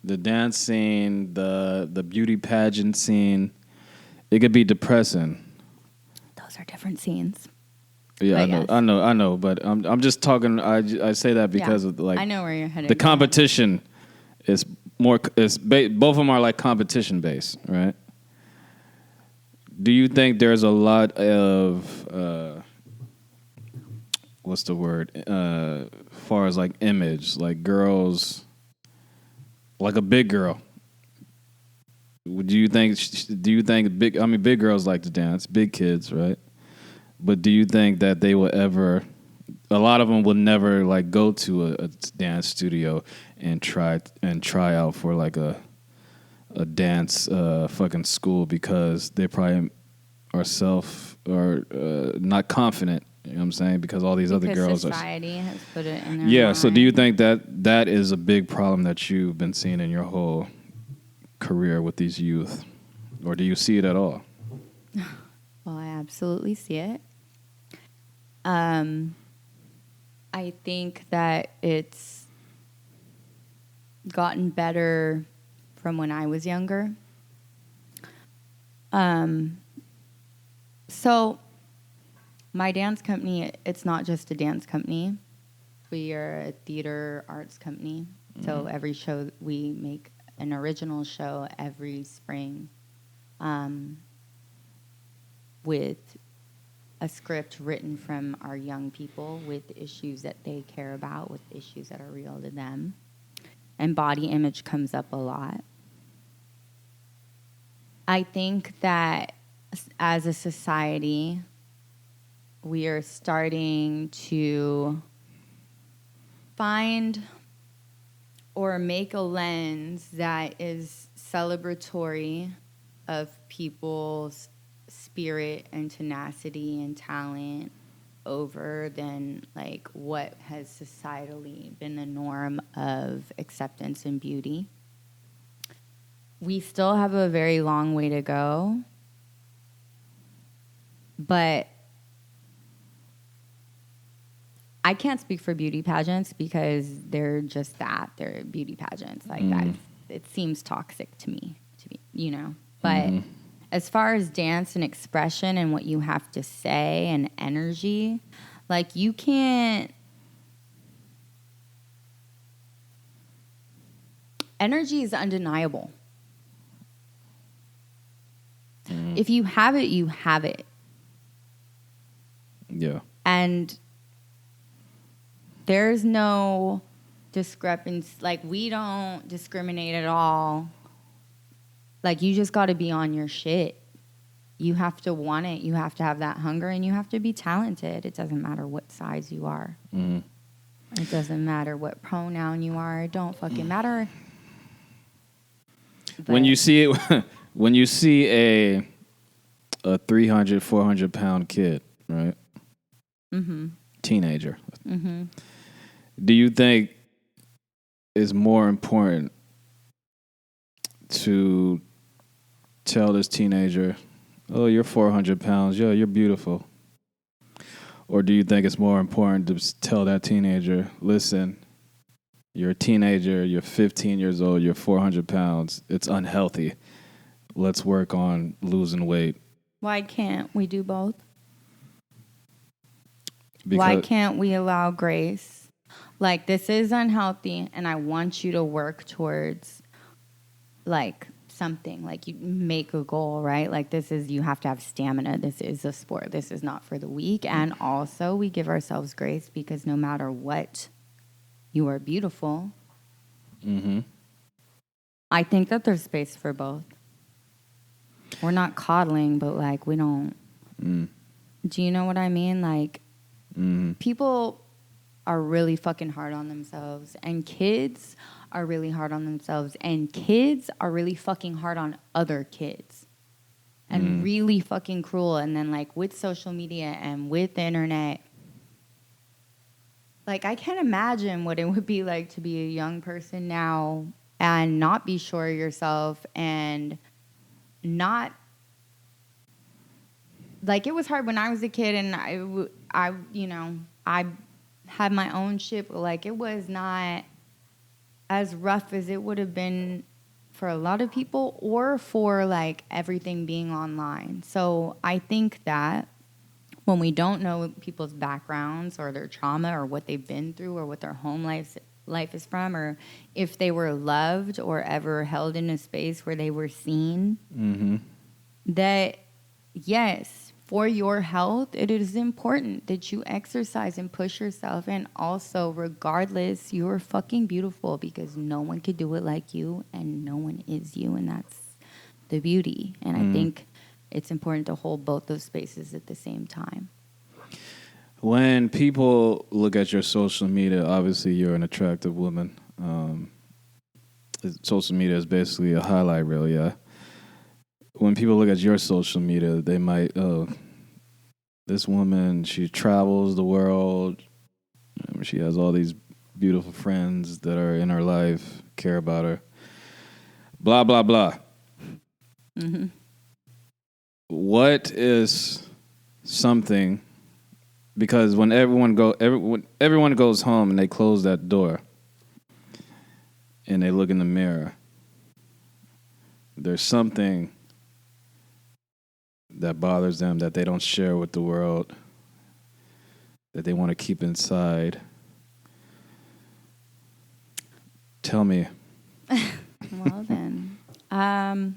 The dance scene, the beauty pageant scene, it could be depressing. Those are different scenes. Yeah, But I know, but I'm just talking. I say that because of I know where you're headed. The competition is more. Both of them are like competition based, right? Do you think there's a lot of what's the word? As far as like image, like girls, like a big girl. Do you think big girls like to dance, big kids, right? But do you think that they will ever a lot of them will never like go to a dance studio and try out for like a dance fucking school because they probably are not confident. You know what I'm saying? Because all these other girls society has put it in their yeah. mind. So do you think that is a big problem that you've been seeing in your whole career with these youth, or do you see it at all? Well, I absolutely see it. I think that it's gotten better from when I was younger. So my dance company, it's not just a dance company. We are a theater arts company. So every show, we make an original show every spring with a script written from our young people with issues that they care about, with issues that are real to them. And body image comes up a lot. I think that as a society, we are starting to find or make a lens that is celebratory of people's spirit and tenacity and talent over than like what has societally been the norm of acceptance and beauty. We still have a very long way to go, but I can't speak for beauty pageants because they're just that. They're beauty pageants. Like that, it seems toxic to me, you know. But as far as dance and expression and what you have to say and energy, like you can't. Energy is undeniable. If you have it, you have it. Yeah. And there's no discrepancy. Like, we don't discriminate at all. Like, you just got to be on your shit. You have to want it. You have to have that hunger, and you have to be talented. It doesn't matter what size you are. It doesn't matter what pronoun you are. It don't fucking matter. But when you see it, when you see a 300, 400 pound kid, right? Teenager. Do you think it's more important to tell this teenager, oh, you're 400 pounds, yo, you're beautiful? Or do you think it's more important to tell that teenager, listen, you're a teenager, you're 15 years old, you're 400 pounds, it's unhealthy. Let's work on losing weight. Why can't we do both? Because why can't we allow grace? Like, this is unhealthy, and I want you to work towards, like, something. Like, you make a goal, right? Like, this is, you have to have stamina. This is a sport. This is not for the weak. And also, we give ourselves grace because no matter what, you are beautiful. I think that there's space for both. We're not coddling, but, like, we don't. Do you know what I mean? Like, people are really fucking hard on themselves, and kids are really hard on themselves, and kids are really fucking hard on other kids, and really fucking cruel. And then, like, with social media and with the internet, like, I can't imagine what it would be like to be a young person now and not be sure of yourself and not, like, it was hard when I was a kid, and I you know, I had my own shit, but, like, it was not as rough as it would have been for a lot of people, or for, like, everything being online. So I think that when we don't know people's backgrounds or their trauma or what they've been through or what their home life is from, or if they were loved or ever held in a space where they were seen, that, yes, for your health, it is important that you exercise and push yourself. And also, regardless, you're fucking beautiful, because no one could do it like you, and no one is you, and that's the beauty. And I think it's important to hold both those spaces at the same time. When people look at your social media, obviously you're an attractive woman. Social media is basically a highlight reel, yeah. When people look at your social media, they might, oh, this woman, she travels the world. She has all these beautiful friends that are in her life, care about her. Blah, blah, blah. Mm-hmm. What is something, because when everyone goes home and they close that door and they look in the mirror, there's something that bothers them that they don't share with the world, that they want to keep inside. Tell me. Well then,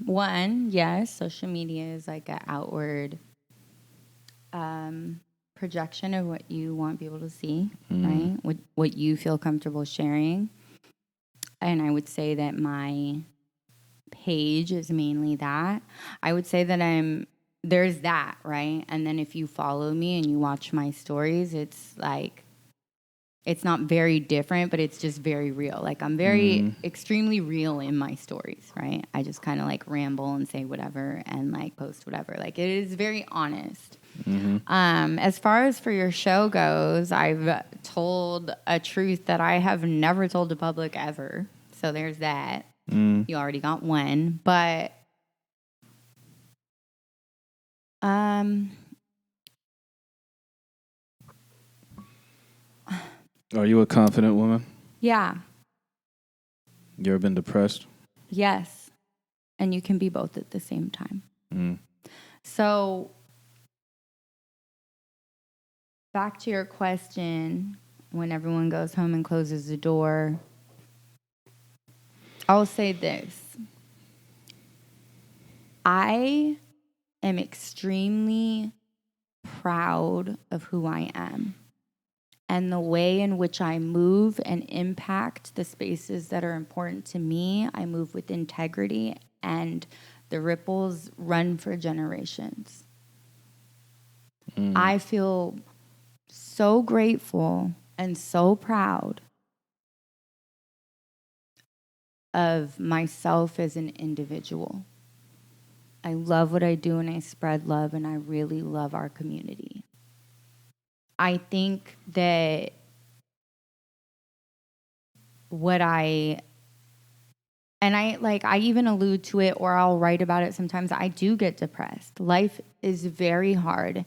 one, yes, social media is like an outward projection of what you want people to see, right? What you feel comfortable sharing. And I would say that my page is mainly that. I would say that there's that, right? And then if you follow me and you watch my stories, it's like, it's not very different, but it's just very real. Like I'm very extremely real in my stories, right? I just kind of like ramble and say whatever and like post whatever. Like it is very honest. As far as for your show goes, I've told a truth that I have never told the public ever. So there's that. You already got one, but Are you a confident woman? yeah. You ever been depressed? Yes. And you can be both at the same time. So back to your question, when everyone goes home and closes the door, I'll say this. I am extremely proud of who I am and the way in which I move and impact the spaces that are important to me. I move with integrity and the ripples run for generations. I feel so grateful and so proud of myself as an individual. I love what I do and I spread love and I really love our community. I think that I even allude to it or I'll write about it sometimes. I do get depressed. Life is very hard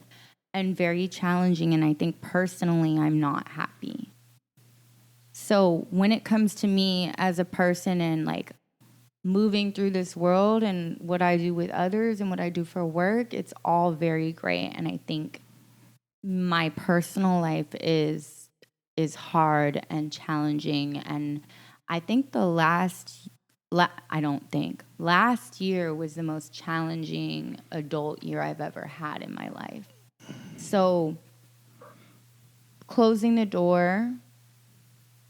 and very challenging, and I think personally I'm not happy. So when it comes to me as a person and like moving through this world and what I do with others and what I do for work, it's all very great. And I think my personal life is hard and challenging. And I think last year was the most challenging adult year I've ever had in my life. So closing the door,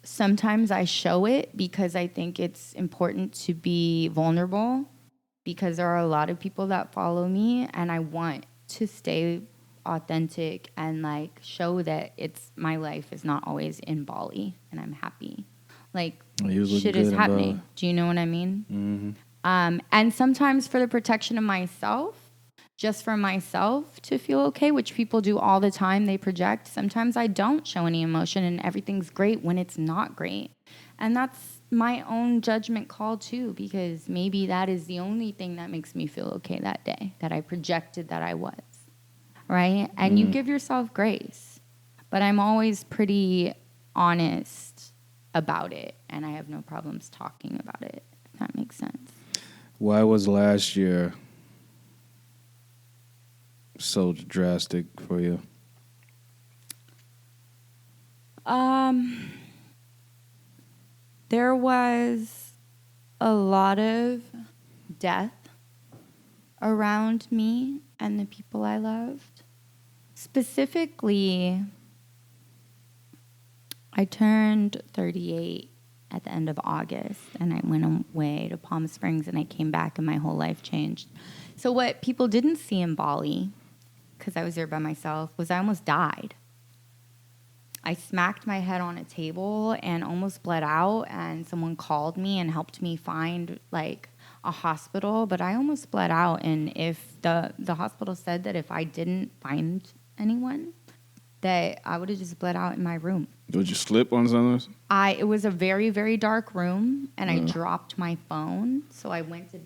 sometimes I show it because I think it's important to be vulnerable because there are a lot of people that follow me and I want to stay authentic and like show that my life is not always in Bali and I'm happy. Like shit is happening. Do you know what I mean? And sometimes for the protection of myself, just for myself to feel okay, which people do all the time, they project. Sometimes I don't show any emotion and everything's great when it's not great. And that's my own judgment call too, because maybe that is the only thing that makes me feel okay that day, that I projected that I was, right? And you give yourself grace. But I'm always pretty honest about it, and I have no problems talking about it, if that makes sense. Why was last year so drastic for you? There was a lot of death around me and the people I loved. Specifically, I turned 38 at the end of August, and I went away to Palm Springs, and I came back, and my whole life changed. So what people didn't see in Bali, because I was there by myself, was I almost died. I smacked my head on a table and almost bled out, and someone called me and helped me find like a hospital, but I almost bled out. And if the hospital said that if I didn't find anyone, that I would have just bled out in my room. Did you slip on something? It was a very, very dark room, and I dropped my phone, so I went to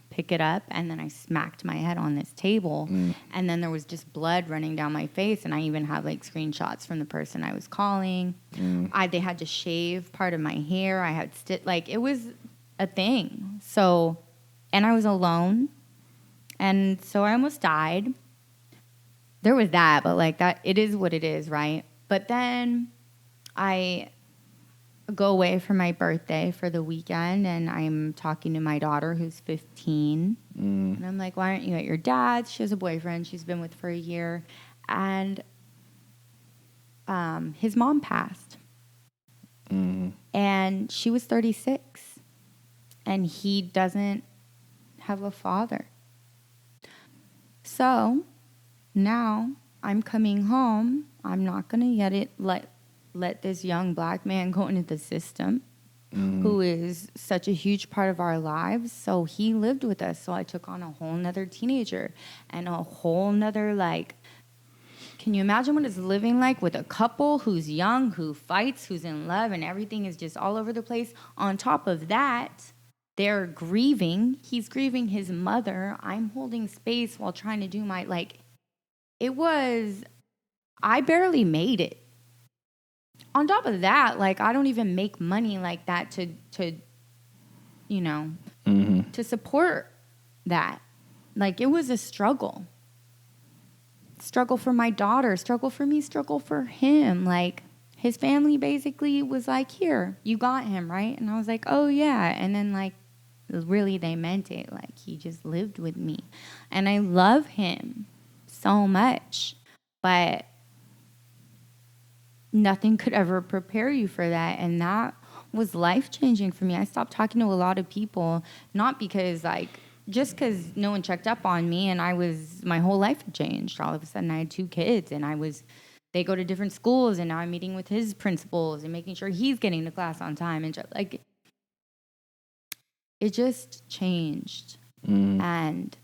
pick it up, and then I smacked my head on this table, and then there was just blood running down my face, and I even have like screenshots from the person I was calling. They had to shave part of my hair. I had it was a thing. So, and I was alone, and so I almost died. There was that, but like that, it is what it is, right? But then I go away for my birthday for the weekend, and I'm talking to my daughter who's 15. And I'm like, why aren't you at your dad's? She has a boyfriend she's been with for a year. And his mom passed. And she was 36. And he doesn't have a father. So now I'm coming home. I'm not going to let this young black man go into the system who is such a huge part of our lives. So he lived with us. So I took on a whole nother teenager and a whole nother, like, can you imagine what it's living like with a couple who's young, who fights, who's in love, and everything is just all over the place? On top of that, they're grieving. He's grieving his mother. I'm holding space while trying to do I barely made it. On top of that, like, I don't even make money like that to to support that. Like, it was a struggle. Struggle for my daughter, struggle for me, struggle for him. Like, his family basically was like, here, you got him, right? And I was like, oh, yeah. And then, like, really they meant it. Like, he just lived with me. And I love him so much. But nothing could ever prepare you for that. And that was life-changing for me. I stopped talking to a lot of people, not because, like, just because no one checked up on me, and my whole life had changed. All of a sudden, I had 2 kids, and they go to different schools, and now I'm meeting with his principals and making sure he's getting to class on time. And like, it just changed. And,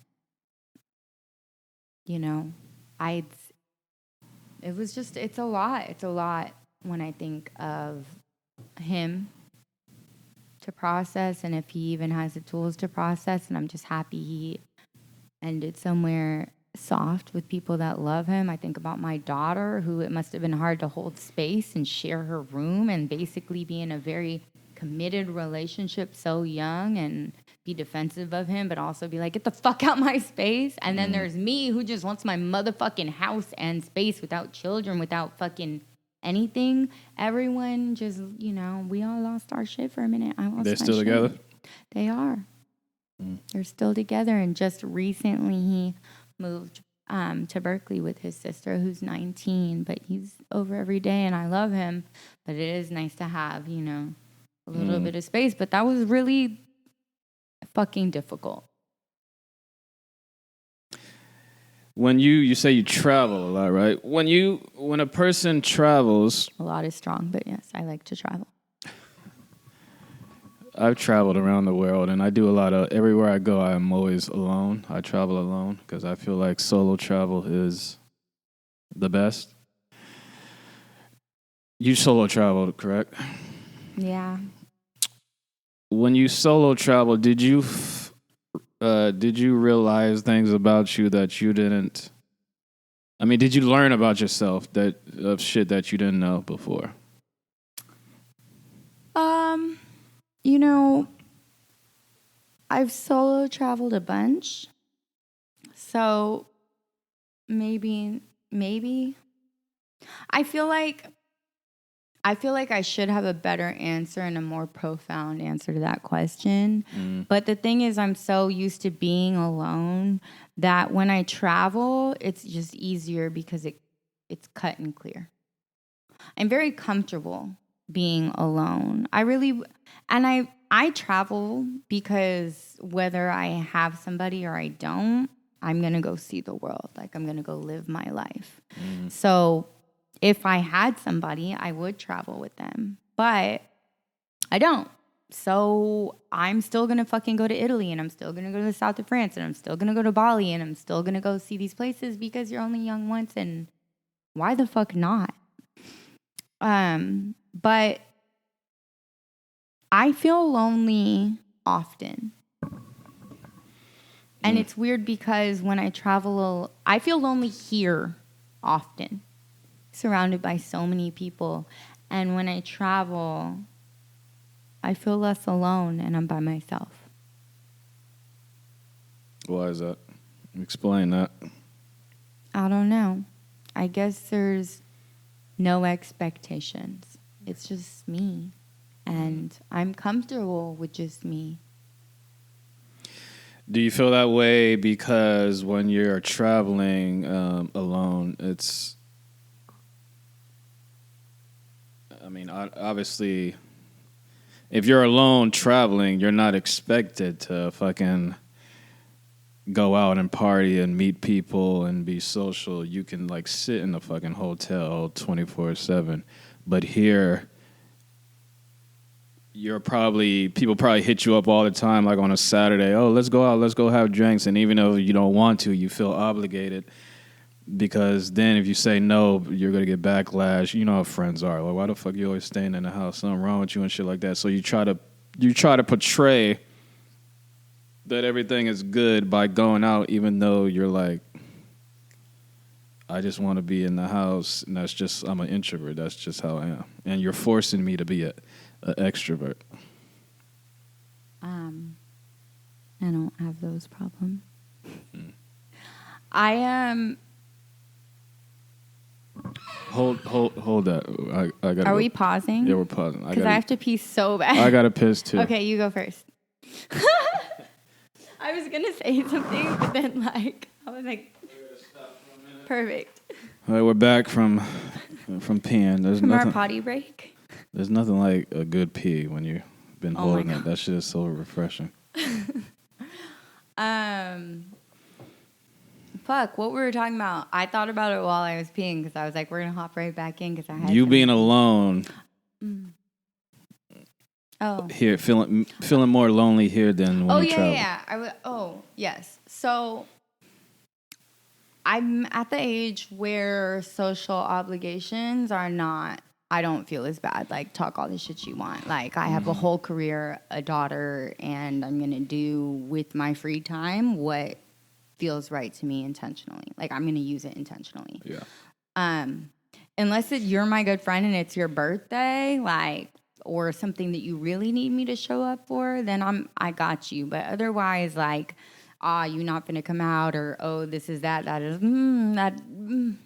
it's a lot. It's a lot when I think of him to process, and if he even has the tools to process. And I'm just happy he ended somewhere soft with people that love him. I think about my daughter, who it must have been hard to hold space and share her room and basically be in a very committed relationship so young and be defensive of him, but also be like, get the fuck out my space. And then there's me, who just wants my motherfucking house and space without children, without fucking anything. Everyone just, we all lost our shit for a minute. They're still together? They are. They're still together. And just recently he moved to Berkeley with his sister, who's 19, but he's over every day, and I love him. But it is nice to have, a little bit of space. But that was really fucking difficult. When you say you travel a lot, right? When a person travels, a lot is strong, but yes, I like to travel. I've traveled around the world, and I do a lot of, everywhere I go, I'm always alone. I travel alone because I feel like solo travel is the best. You solo traveled, correct? Yeah. When you solo travel, did you realize things about you that you didn't? I mean, did you learn about yourself of shit that you didn't know before? I've solo traveled a bunch, so maybe I feel like I should have a better answer and a more profound answer to that question. But the thing is, I'm so used to being alone that when I travel, it's just easier because it's cut and clear. I'm very comfortable being alone. I travel because whether I have somebody or I don't, I'm going to go see the world. Like, I'm going to go live my life. So If I had somebody, I would travel with them. But I don't. So I'm still going to fucking go to Italy, and I'm still going to go to the south of France, and I'm still going to go to Bali, and I'm still going to go see these places because you're only young once, and why the fuck not? But I feel lonely often. And it's weird because when I travel, I feel lonely here often, surrounded by so many people. And when I travel, I feel less alone and I'm by myself. Why is that? Explain that. I don't know. I guess there's no expectations. It's just me. And I'm comfortable with just me. Do you feel that way because when you're traveling alone, obviously, if you're alone traveling, you're not expected to fucking go out and party and meet people and be social. You can like sit in a fucking hotel 24/7. But here, people probably hit you up all the time, like on a Saturday. Oh, let's go out, let's go have drinks. And even though you don't want to, you feel obligated because then if you say no, you're gonna get backlash. You know how friends are. Like, why the fuck you always staying in the house? Something wrong with you and shit like that. So you try to portray that everything is good by going out, even though you're like, I just want to be in the house, and I'm an introvert. That's just how I am, and you're forcing me to be an extrovert. I don't have those problems. I am. Hold that. I gotta. Are we pausing? Yeah, we're pausing. Because I have to pee so bad. I gotta piss too. Okay, you go first. I was gonna say something, but then I was like, perfect. All right, we're back from peeing. There's from nothing, our potty break. There's nothing like a good pee when you've been holding it. That shit is so refreshing. Fuck, what we were talking about. I thought about it while I was peeing because I was like, we're gonna hop right back in because I had you being alone. Oh, here feeling more lonely here than when you travel. Yes. So I'm at the age where social obligations are not. I don't feel as bad. Like, talk all the shit you want. Like, I have a whole career, a daughter, and I'm gonna do with my free time what feels right to me intentionally. Like, I'm gonna use it intentionally. Yeah. Unless you're my good friend and it's your birthday, like, or something that you really need me to show up for, then I got you. But otherwise, like, you not gonna come out, or this is that don't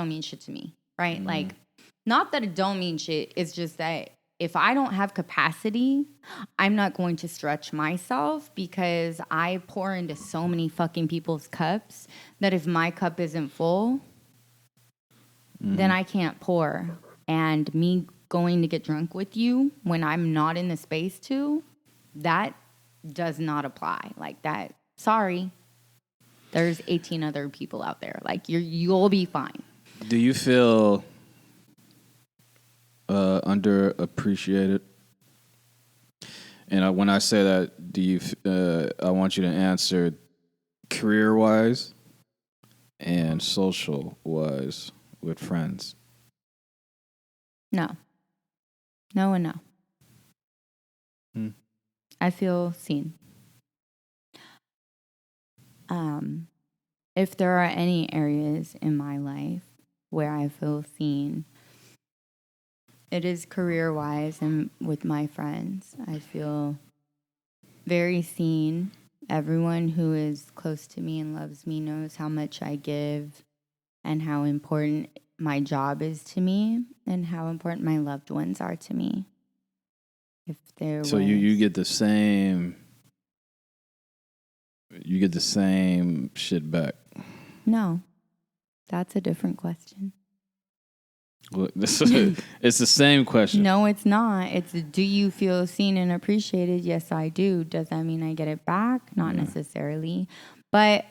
mean shit to me, right? Like, not that it don't mean shit. It's just that if I don't have capacity, I'm not going to stretch myself because I pour into so many fucking people's cups that if my cup isn't full, then I can't pour. And me going to get drunk with you when I'm not in the space to, that does not apply. Like, that, sorry, there's 18 other people out there. Like, you'll be fine. Do you feel underappreciated? And when I say that, do you? I want you to answer career-wise and social-wise with friends. No. No and no. I feel seen. If there are any areas in my life where I feel seen, it is career-wise and with my friends. I feel very seen. Everyone who is close to me and loves me knows how much I give and how important my job is to me and how important my loved ones are to me. So you get the same shit back. No. That's a different question. Well, it's the same question. No, it's not. It's, do you feel seen and appreciated? Yes, I do. Does that mean I get it back? Not necessarily. But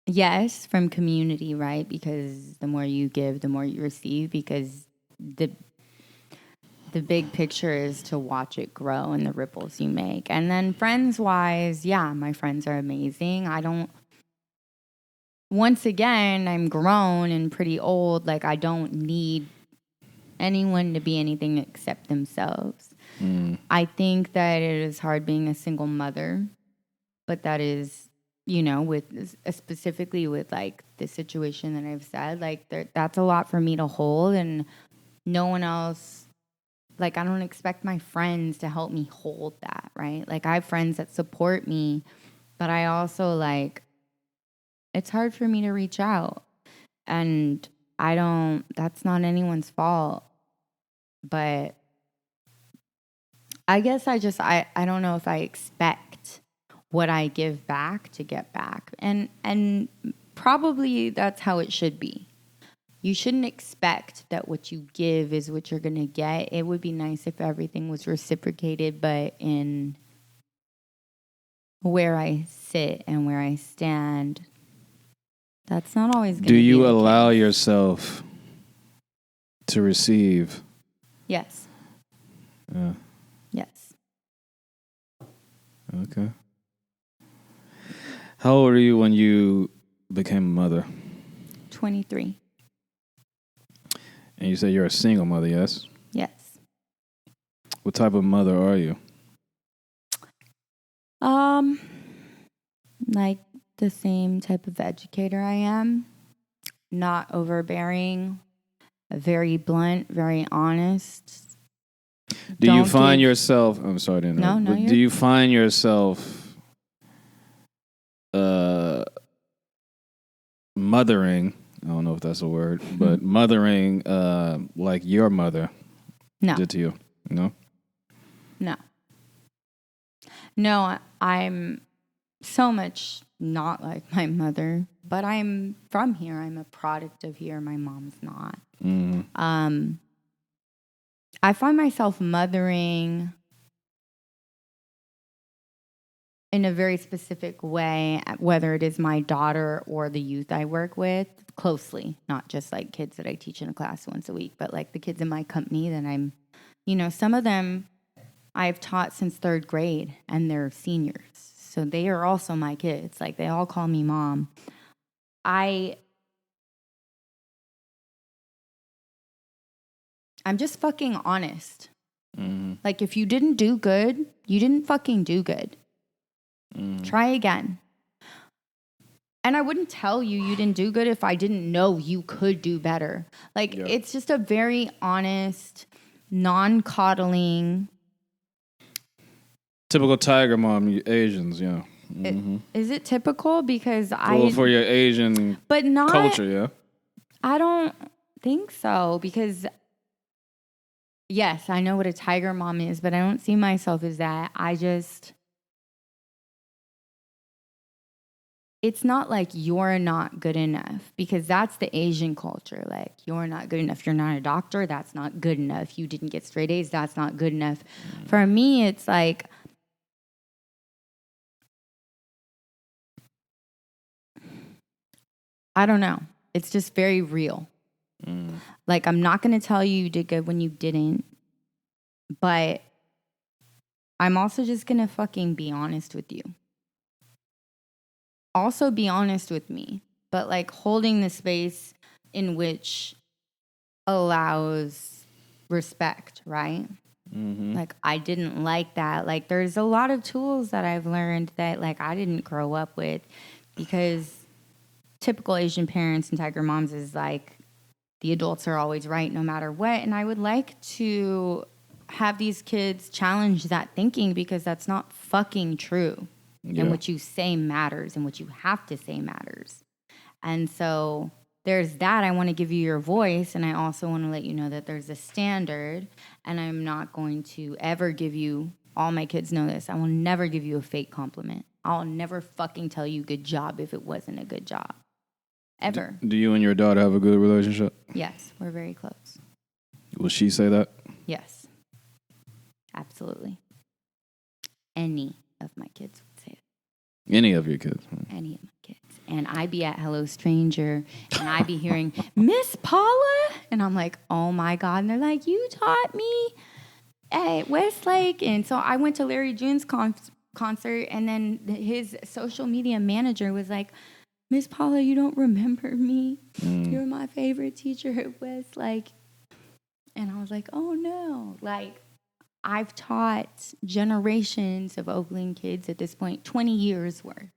Yes, from community, right? Because the more you give, the more you receive, because the big picture is to watch it grow and the ripples you make. And then friends wise, yeah, my friends are amazing. Once again, I'm grown and pretty old. Like, I don't need anyone to be anything except themselves. I think that it is hard being a single mother, but that is, with specifically with like the situation that I've said, like that's a lot for me to hold, and no one else. Like, I don't expect my friends to help me hold that, right? Like, I have friends that support me, but I also it's hard for me to reach out, and that's not anyone's fault, but I guess I don't know if I expect what I give back to get back. And probably that's how it should be. You shouldn't expect that what you give is what you're going to get. It would be nice if everything was reciprocated, but in where I sit and where I stand, that's not always going to be Do you the allow case. yourself to receive? Yes. Yeah. Yes. Okay. How old were you when you became a mother? 23. And you say you're a single mother, yes? Yes. What type of mother are you? Like the same type of educator I am. Not overbearing, very blunt, very honest. Do you find yourself... I'm sorry to interrupt. No, but do you find yourself mothering... I don't know if that's a word, but mothering like your mother did to you? No? No, I'm so much not like my mother, but I'm from here. I'm a product of here. My mom's not. Mm-hmm. I find myself mothering in a very specific way, whether it is my daughter or the youth I work with closely, not just like kids that I teach in a class once a week, but like the kids in my company that I'm, some of them I've taught since 3rd grade and they're seniors. So they are also my kids. Like, they all call me mom. I'm just fucking honest. Mm-hmm. Like, if you didn't do good, you didn't fucking do good. Try again. And I wouldn't tell you didn't do good if I didn't know you could do better. Like, It's just a very honest, non-coddling. Typical tiger mom, you Asians, yeah. Mm-hmm. Is it typical? Because for your Asian but not, culture, yeah? I don't think so, because yes, I know what a tiger mom is, but I don't see myself as that. It's not like you're not good enough, because that's the Asian culture. Like, you're not good enough. You're not a doctor. That's not good enough. You didn't get straight A's. That's not good enough. For me, it's like, I don't know. It's just very real. Like, I'm not going to tell you did good when you didn't, but I'm also just going to fucking be honest with you. Also be honest with me, but like holding the space in which allows respect, right? Mm-hmm. Like, I didn't like that. Like, there's a lot of tools that I've learned that like I didn't grow up with, because typical Asian parents and tiger moms is like the adults are always right no matter what. And I would like to have these kids challenge that thinking, because that's not fucking true. Yeah. And what you say matters, and what you have to say matters. And so there's that. I want to give you your voice, and I also want to let you know that there's a standard, and I'm not going to ever give you, all my kids know this, I will never give you a fake compliment. I'll never fucking tell you good job if it wasn't a good job. Ever. Do you and your daughter have a good relationship? Yes, we're very close. Will she say that? Yes. Absolutely. Any of my kids would say it. Any of your kids? Any of my kids. and I be at Hello Stranger, and I be hearing, Miss Paula? And I'm like, oh my God. And they're like, you taught me at Westlake. And so I went to Larry June's concert, and then his social media manager was like, Miss Paula, you don't remember me? You're my favorite teacher at Westlake. And I was like, oh no. Like, I've taught generations of Oakland kids at this point, 20 years worth.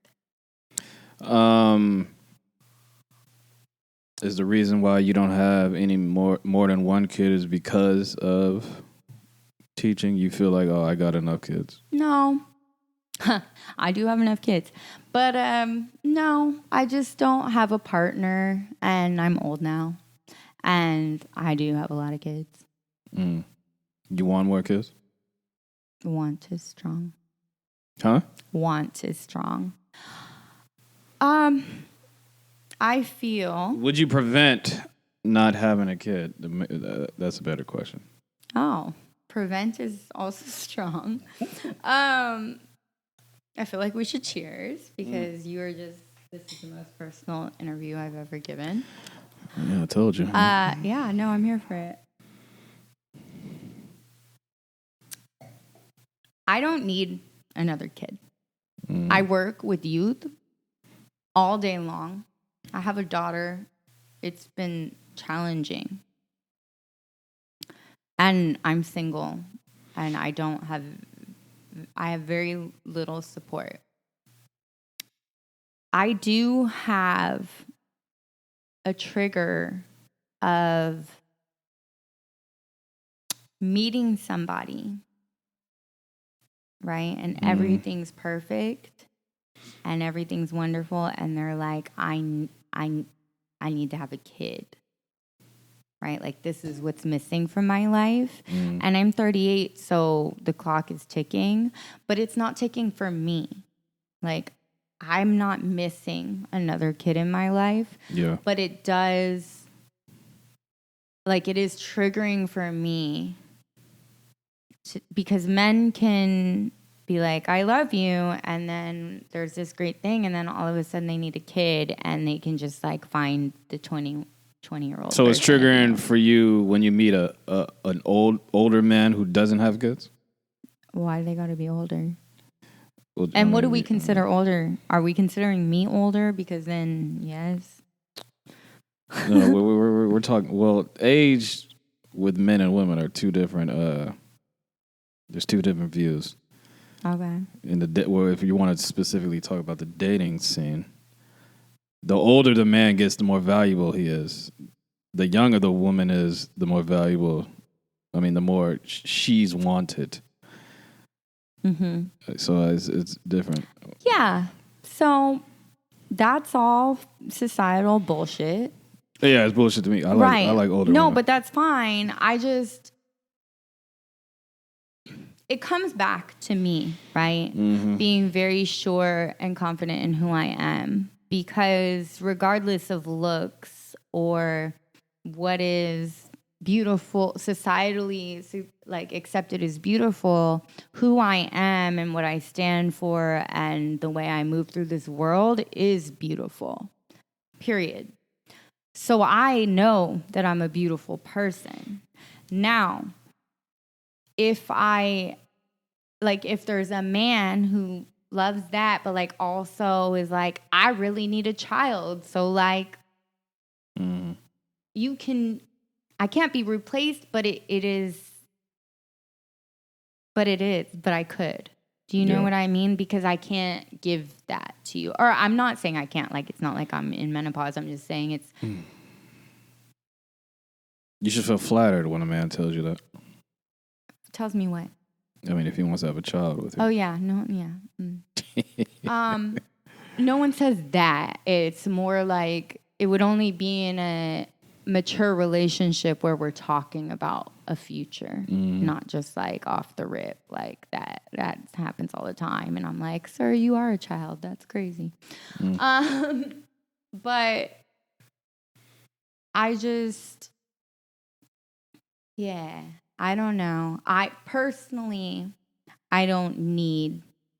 Is the reason why you don't have any more than one kid is because of teaching? You feel like, oh, I got enough kids? No. I do have enough kids. But no, I just don't have a partner, and I'm old now. And I do have a lot of kids. You want more kids? Want is strong. Huh? Want is strong. I feel... Would you prevent not having a kid? That's a better question. Oh, prevent is also strong. I feel like we should cheers because this is the most personal interview I've ever given. Yeah, I told you. Yeah, no, I'm here for it. I don't need another kid. I work with youth all day long. I have a daughter. It's been challenging. And I'm single, and I have very little support. I do have a trigger of meeting somebody, right? And everything's perfect and everything's wonderful, and they're like, I need to have a kid. Right? Like, this is what's missing from my life. And I'm 38, so the clock is ticking, but it's not ticking for me. Like, I'm not missing another kid in my life. Yeah. But it does, like, it is triggering for me because men can be like, I love you, and then there's this great thing, and then all of a sudden they need a kid, and they can just, like, find the 20-year-old. So it's triggering for you when you meet an older man who doesn't have kids? Why do they got to be older? Well, And what do we consider older? Are we considering me older? Because then, yes. No, we're talking. Well, age with men and women are two different. There's two different views. Okay. Well, if you want to specifically talk about the dating scene, the older the man gets, the more valuable he is. The younger the woman is, the more valuable. I mean, the more she's wanted. So it's different. Yeah. So that's all societal bullshit. Yeah, it's bullshit to me. I like older No, women. but that's fine. It comes back to me, right? Being very sure and confident in who I am. Because regardless of looks or what is beautiful, societally like accepted as beautiful, who I am and what I stand for and the way I move through this world is beautiful. Period. So I know that I'm a beautiful person. Now, if there's a man who loves that, but like also is like, I really need a child. So like, I can't be replaced, but it is, but I could. Do you know what I mean? Because I can't give that to you. Or I'm not saying I can't, like, it's not like I'm in menopause. I'm just saying it's. You should feel flattered when a man tells you that. Tells me what? I mean, if he wants to have a child with you. Oh, yeah. No, yeah. No one says that. It's more like it would only be in a mature relationship where we're talking about a future, not just like off the rip like that. That happens all the time. And I'm like, sir, you are a child. That's crazy. But I just, I don't know.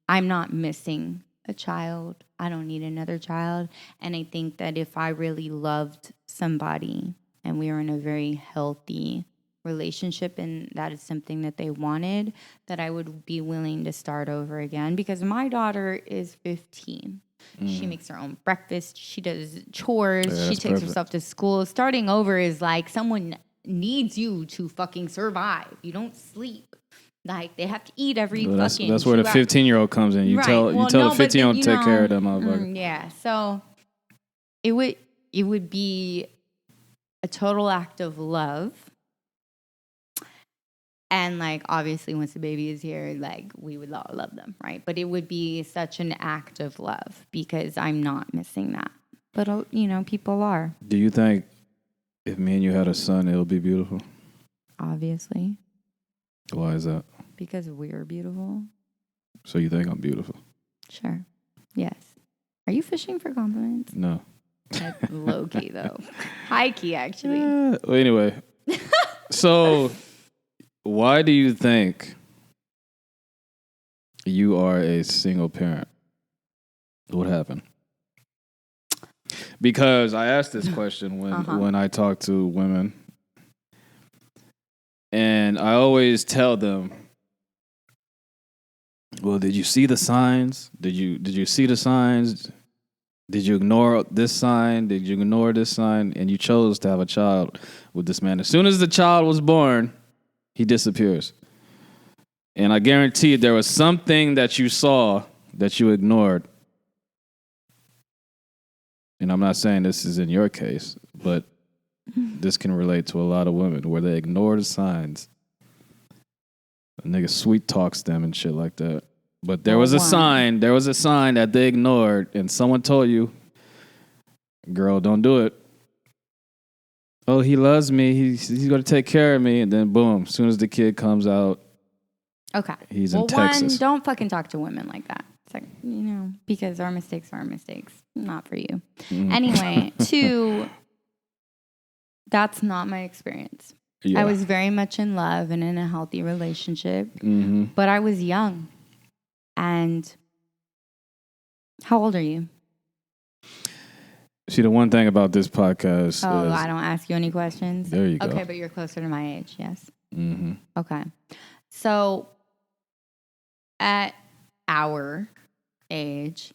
I'm not missing a child. I don't need another child. And I think that if I really loved somebody and we were in a very healthy relationship and that is something that they wanted, that I would be willing to start over again. Because my daughter is 15. She makes her own breakfast. She does chores. Yeah, she takes herself to school. Starting over is like someone needs you to fucking survive. You don't sleep. Like, they have to eat every fucking That's where the 15-year-old comes in. You tell the 15-year-old to take care of that motherfucker. Yeah. So it would be a total act of love. And, like, obviously, once the baby is here, like, we would all love them, right? But it would be such an act of love because I'm not missing that. But, people are. Do you think if me and you had a son, it'll be beautiful? Obviously. Why is that? Because we're beautiful. So you think I'm beautiful? Sure. Yes. Are you fishing for compliments? No. That's low key, though. High key, actually. Well, anyway. So why do you think you are a single parent? What happened? Because I asked this question when I talk to women. And I always tell them, well, did you see the signs? Did you see the signs? Did you ignore this sign? Did you ignore this sign? And you chose to have a child with this man. As soon as the child was born, he disappears. And I guarantee there was something that you saw that you ignored. And I'm not saying this is in your case, but this can relate to a lot of women where they ignore the signs. A nigga sweet talks them and shit like that. But there was a sign that they ignored, and someone told you, girl, don't do it. Oh, he loves me. He's going to take care of me. And then boom, as soon as the kid comes out, okay, he's in Texas. Don't fucking talk to women like that. It's like, because our mistakes are mistakes. Not for you. Anyway, 2, that's not my experience. Yeah. I was very much in love and in a healthy relationship, but I was young. And how old are you? See, the one thing about this podcast is... I don't ask you any questions? There you go. Okay, but you're closer to my age, yes? Mm-hmm. Okay. So, at our age,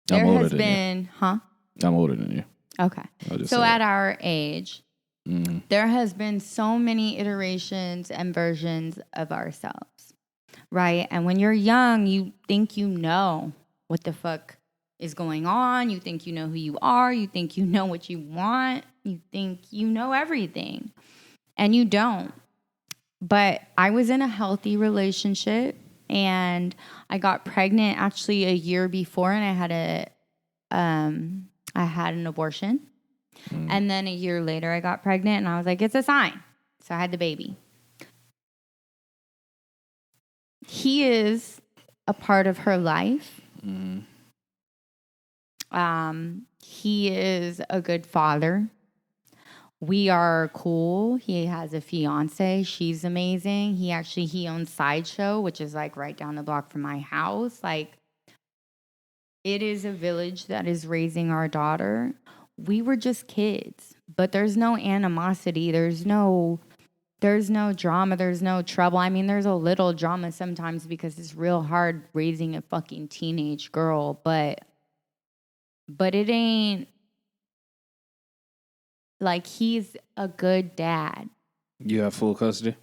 there has been... Huh? I'm older than you. Okay. So, at our age, there has been so many iterations and versions of ourselves. Right? And when you're young, you think you know what the fuck is going on. You think you know who you are. You think you know what you want. You think you know everything. And you don't. But I was in a healthy relationship and I got pregnant actually a year before, and I had an abortion. And then a year later I got pregnant and I was like, it's a sign. So I had the baby. He is a part of her life. He is a good father. We are cool. He has a fiance. She's amazing. He owns Sideshow, which is like right down the block from my house. Like, it is a village that is raising our daughter. We were just kids, but there's no animosity. There's no drama. There's no trouble. I mean, there's a little drama sometimes because it's real hard raising a fucking teenage girl, but it ain't like, he's a good dad. You have full custody?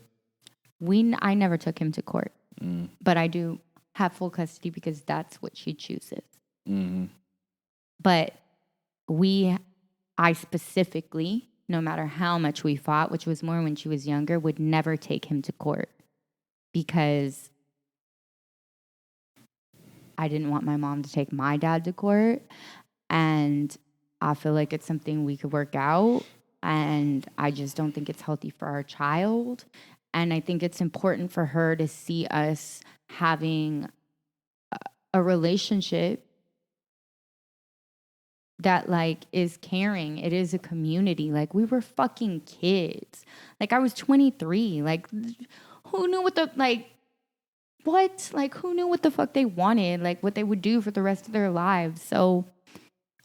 I never took him to court, but I do have full custody because that's what she chooses. But I specifically, no matter how much we fought, which was more when she was younger, would never take him to court because I didn't want my mom to take my dad to court. And I feel like it's something we could work out. And I just don't think it's healthy for our child. And I think it's important for her to see us having a relationship that, like, is caring. It is a community. Like, we were fucking kids. Like, I was 23. Like, who knew what what? Like, who knew what the fuck they wanted? Like, what they would do for the rest of their lives. So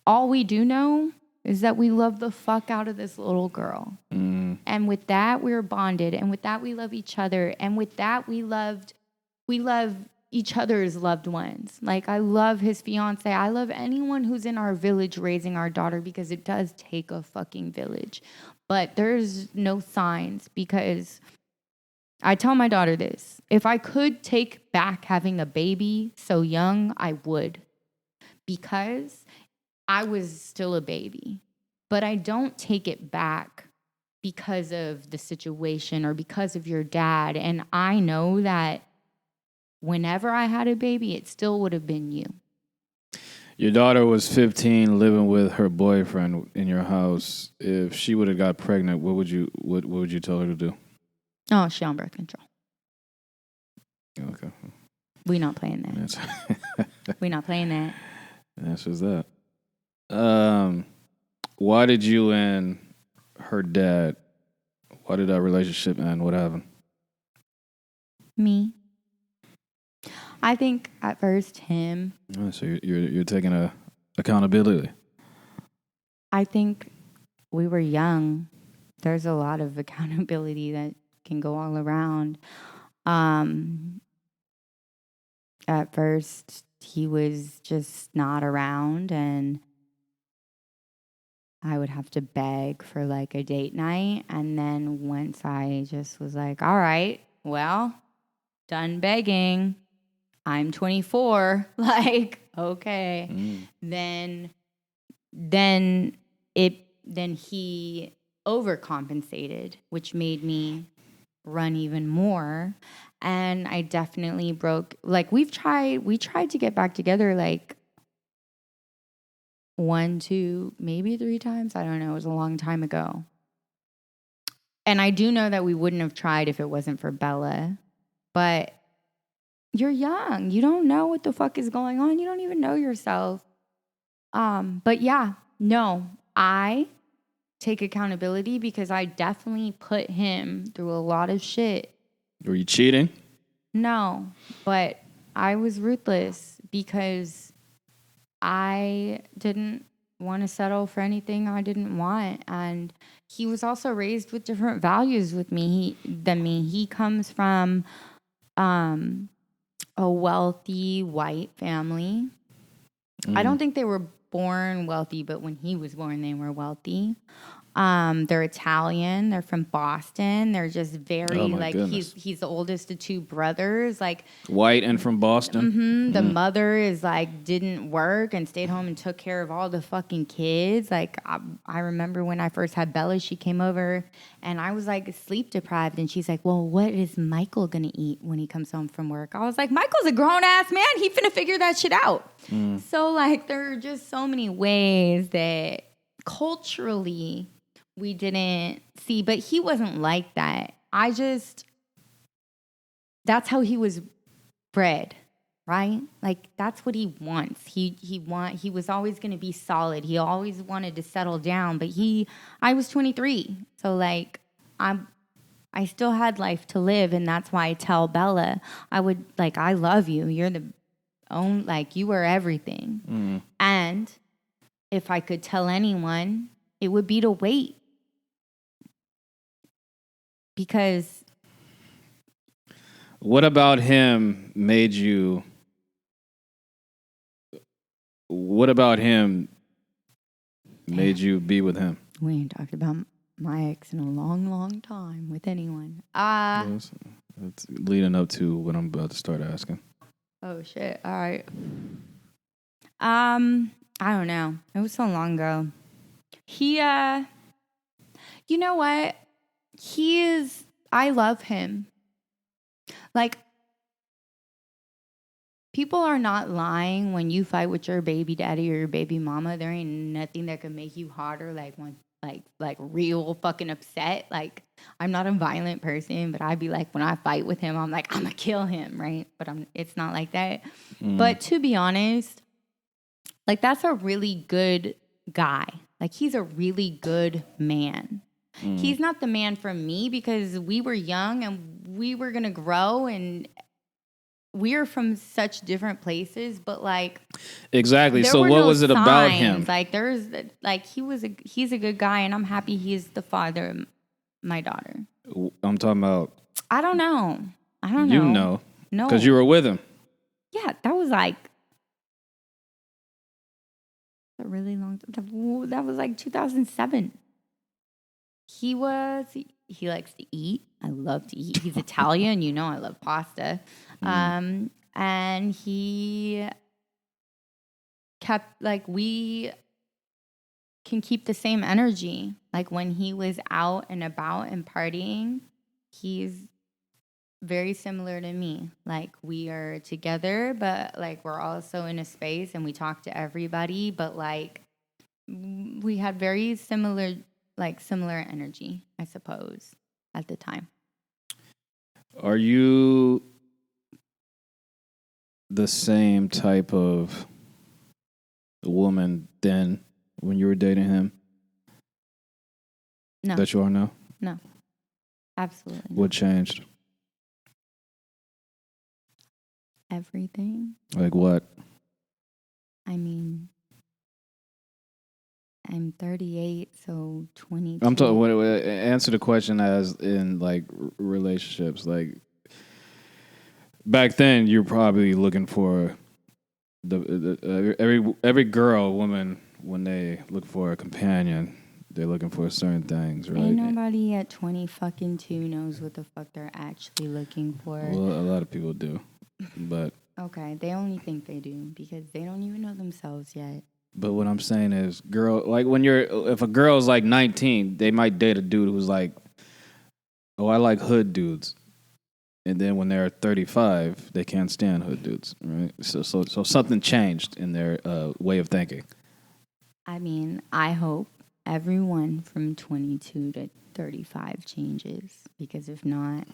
all we do know is that we love the fuck out of this little girl. And with that, we're bonded. And with that, we love each other. And with that, we love each other's loved ones. Like, I love his fiance. I love anyone who's in our village raising our daughter, because it does take a fucking village. But there's no signs, because I tell my daughter this. If I could take back having a baby so young, I would. Because I was still a baby. But I don't take it back because of the situation or because of your dad. And I know that whenever I had a baby, it still would have been you. Your daughter was 15, living with her boyfriend in your house. If she would have got pregnant, what would you tell her to do? Oh, she on birth control. Okay. We not playing that. We not playing that. That's just that. Why did you and her dad, why did that relationship end? What happened? Me. I think at first him. Oh, so you're taking accountability. I think we were young. There's a lot of accountability that can go all around. At first, he was just not around, and I would have to beg for like a date night. And then once I just was like, all right, well, done begging. I'm 24. Like, okay. Then he overcompensated, which made me run even more. And I definitely broke. Like, we tried to get back together like 1, 2, maybe 3 times. I don't know. It was a long time ago. And I do know that we wouldn't have tried if it wasn't for Bella. But you're young. You don't know what the fuck is going on. You don't even know yourself. But yeah, no, I take accountability because I definitely put him through a lot of shit. Were you cheating? No, but I was ruthless because I didn't want to settle for anything I didn't want. And he was also raised with different values than me. He comes from a wealthy white family. I don't think they were born wealthy, but when he was born, they were wealthy. They're Italian. They're from Boston. They're just very he's the oldest of 2 brothers. Like, white and from Boston. The mother is like didn't work and stayed home and took care of all the fucking kids. Like, I remember when I first had Bella, she came over and I was like sleep deprived, and she's like, "Well, what is Michael gonna eat when he comes home from work?" I was like, "Michael's a grown ass man. He finna figure that shit out." So like, there are just so many ways that culturally we didn't see, but he wasn't like that. That's how he was bred, right? Like, that's what he wants. He was always going to be solid. He always wanted to settle down, but I was 23. So like, I still had life to live. And that's why I tell Bella, I love you. You're you were everything. And if I could tell anyone, it would be to wait. Because what about him made you be with him? We ain't talked about my ex in a long, long time with anyone. It's leading up to what I'm about to start asking. Oh shit. All right. I don't know. It was so long ago. He you know what? I love him. Like, people are not lying when you fight with your baby daddy or your baby mama. There ain't nothing that can make you hotter, like real fucking upset. Like, I'm not a violent person, but I'd be like, when I fight with him, I'm like, I'm gonna kill him, right? But it's not like that. But to be honest, like, that's a really good guy. Like, he's a really good man. He's not the man for me because we were young and we were going to grow and we're from such different places, but like exactly. So what was it about him? Like he's a good guy, and I'm happy he's the father of my daughter. I'm talking about. I don't know. You know, no, because you were with him. Yeah, that was like a really long time. That was like 2007. He likes to eat. I love to eat. He's Italian, I love pasta. And he kept, like, we can keep the same energy. Like, when he was out and about and partying, he's very similar to me. Like, we are together, but, like, we're also in a space and we talk to everybody, but, like, we had very similar energy, I suppose, at the time. Are you the same type of woman then when you were dating him? No. That you are now? No. Absolutely not. What changed? Everything. Like what? I mean, I'm 38, so 22. I'm talking. Answer the question as in like relationships. Like back then, you're probably looking for every girl, woman, when they look for a companion, they're looking for certain things, right? Ain't nobody at 22 knows what the fuck they're actually looking for. Well, a lot of people do, but okay, they only think they do because they don't even know themselves yet. But what I'm saying is, if a girl's like 19, they might date a dude who's like, oh, I like hood dudes. And then when they're 35, they can't stand hood dudes, right? So something changed in their way of thinking. I mean, I hope everyone from 22 to 35 changes, because if not,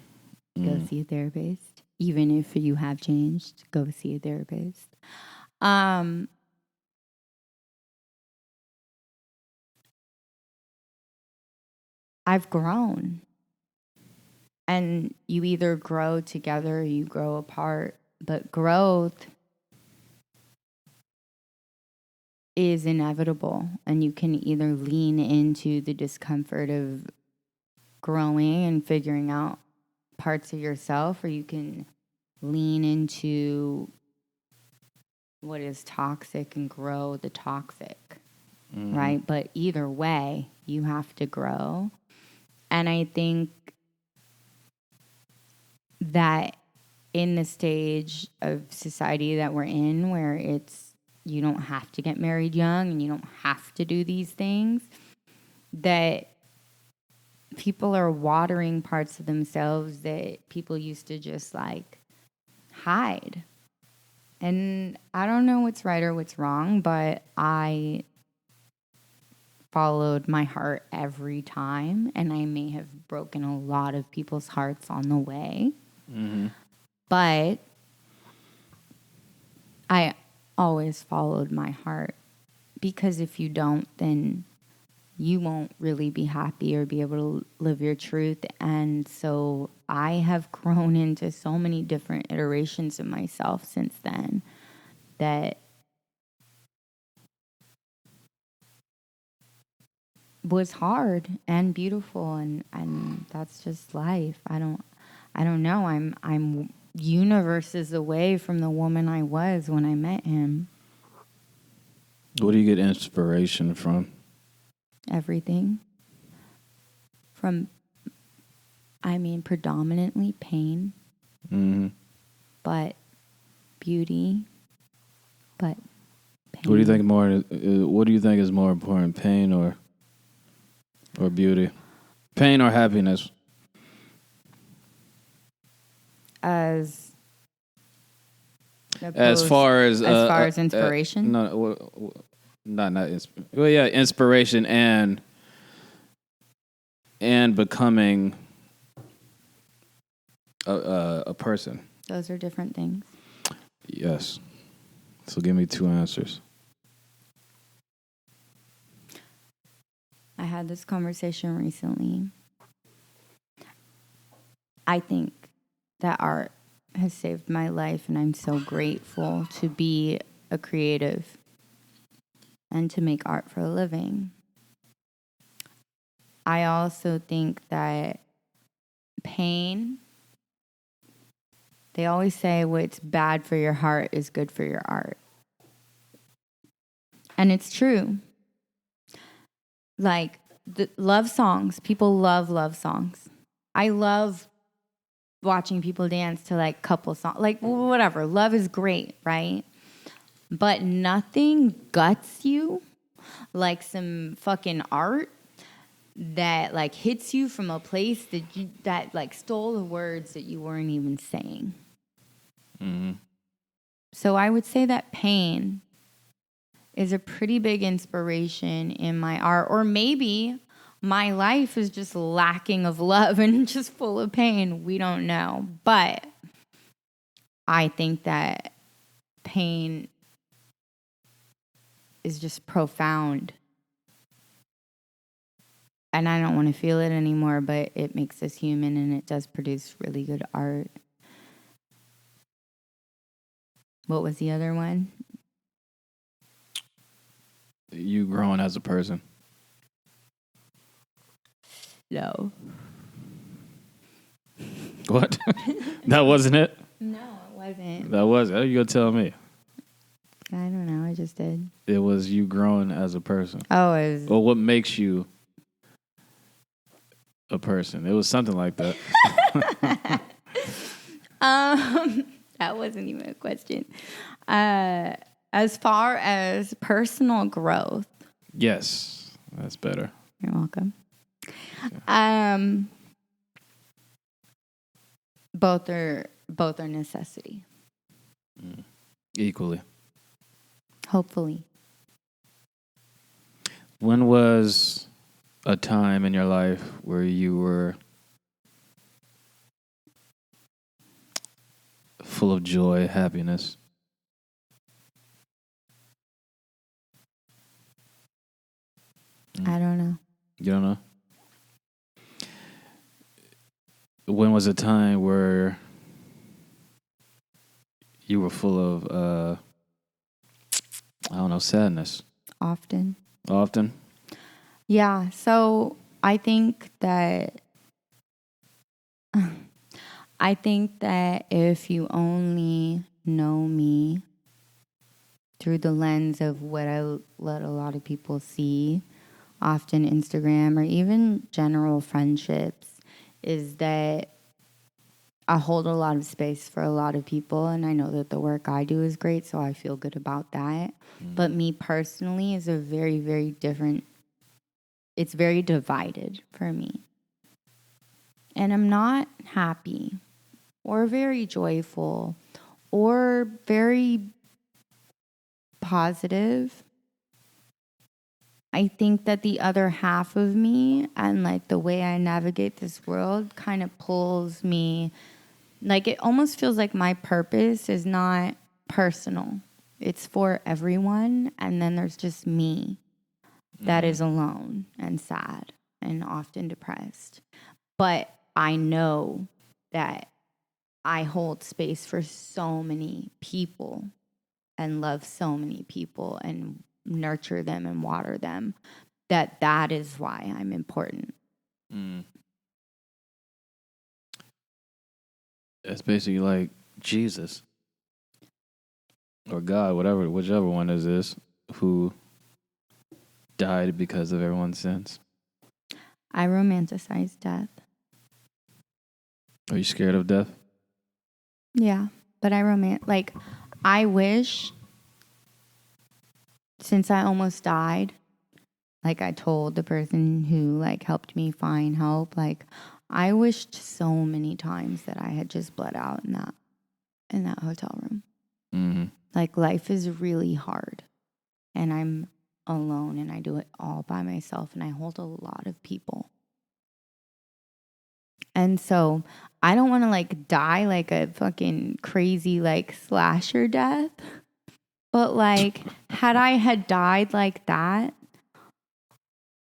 go see a therapist. Even if you have changed, go see a therapist. I've grown. And you either grow together or you grow apart. But growth is inevitable. And you can either lean into the discomfort of growing and figuring out parts of yourself, or you can lean into what is toxic and grow the toxic, right? But either way, you have to grow. And I think that in the stage of society that we're in, where you don't have to get married young and you don't have to do these things, that people are watering parts of themselves that people used to just like hide. And I don't know what's right or what's wrong, but I followed my heart every time, and I may have broken a lot of people's hearts on the way. But I always followed my heart, because if you don't, then you won't really be happy or be able to live your truth. And so I have grown into so many different iterations of myself since then that was hard and beautiful, and that's just life. I don't know. I'm universes away from the woman I was when I met him. What do you get inspiration from? Everything. Predominantly pain. But beauty. But pain. What do you think is more important, pain or beauty? Pain or happiness? As far as inspiration? inspiration and becoming a person. Those are different things. Yes. So give me two answers. I had this conversation recently. I think that art has saved my life, and I'm so grateful to be a creative and to make art for a living. I also think that pain, they always say what's bad for your heart is good for your art. And it's true. Like, the love songs, people love songs. I love watching people dance to like couple songs, like whatever. Love is great, right? But nothing guts you like some fucking art that like hits you from a place that like stole the words that you weren't even saying. Mm-hmm. So I would say that pain is a pretty big inspiration in my art, or maybe my life is just lacking of love and just full of pain. We don't know. But I think that pain is just profound. And I don't want to feel it anymore, but it makes us human, and it does produce really good art. What was the other one? You growing as a person. No. What? That wasn't it? No, it wasn't. That was it. You gonna tell me? I don't know. I just did. It was you growing as a person. Oh, it was. Well, what makes you a person? It was something like that. That wasn't even a question. As far as personal growth. Yes, that's better. You're welcome. Yeah. Both are necessity. Equally. Hopefully. When was a time in your life where you were full of joy, happiness? I don't know. You don't know? When was a time where you were full of, sadness? Often. Often? Yeah. So I think that if you only know me through the lens of what I let a lot of people see, often Instagram or even general friendships, is that I hold a lot of space for a lot of people, and I know that the work I do is great, so I feel good about that. But me personally is a very, very different, it's very divided for me. And I'm not happy or very joyful or very positive. I think that the other half of me and like the way I navigate this world kind of pulls me, like it almost feels like my purpose is not personal. It's for everyone, and then there's just me that is alone and sad and often depressed. But I know that I hold space for so many people and love so many people and nurture them and water them, that is why I'm important. It's basically like Jesus or God, whichever one is this, who died because of everyone's sins. I romanticize death. Are you scared of death? Yeah, but I wish, since I almost died, like I told the person who like helped me find help, like I wished so many times that I had just bled out in that hotel room. Mm-hmm. Like life is really hard, and I'm alone, and I do it all by myself, and I hold a lot of people. And so I don't want to like die like a fucking crazy like slasher death. But like had I had died like that,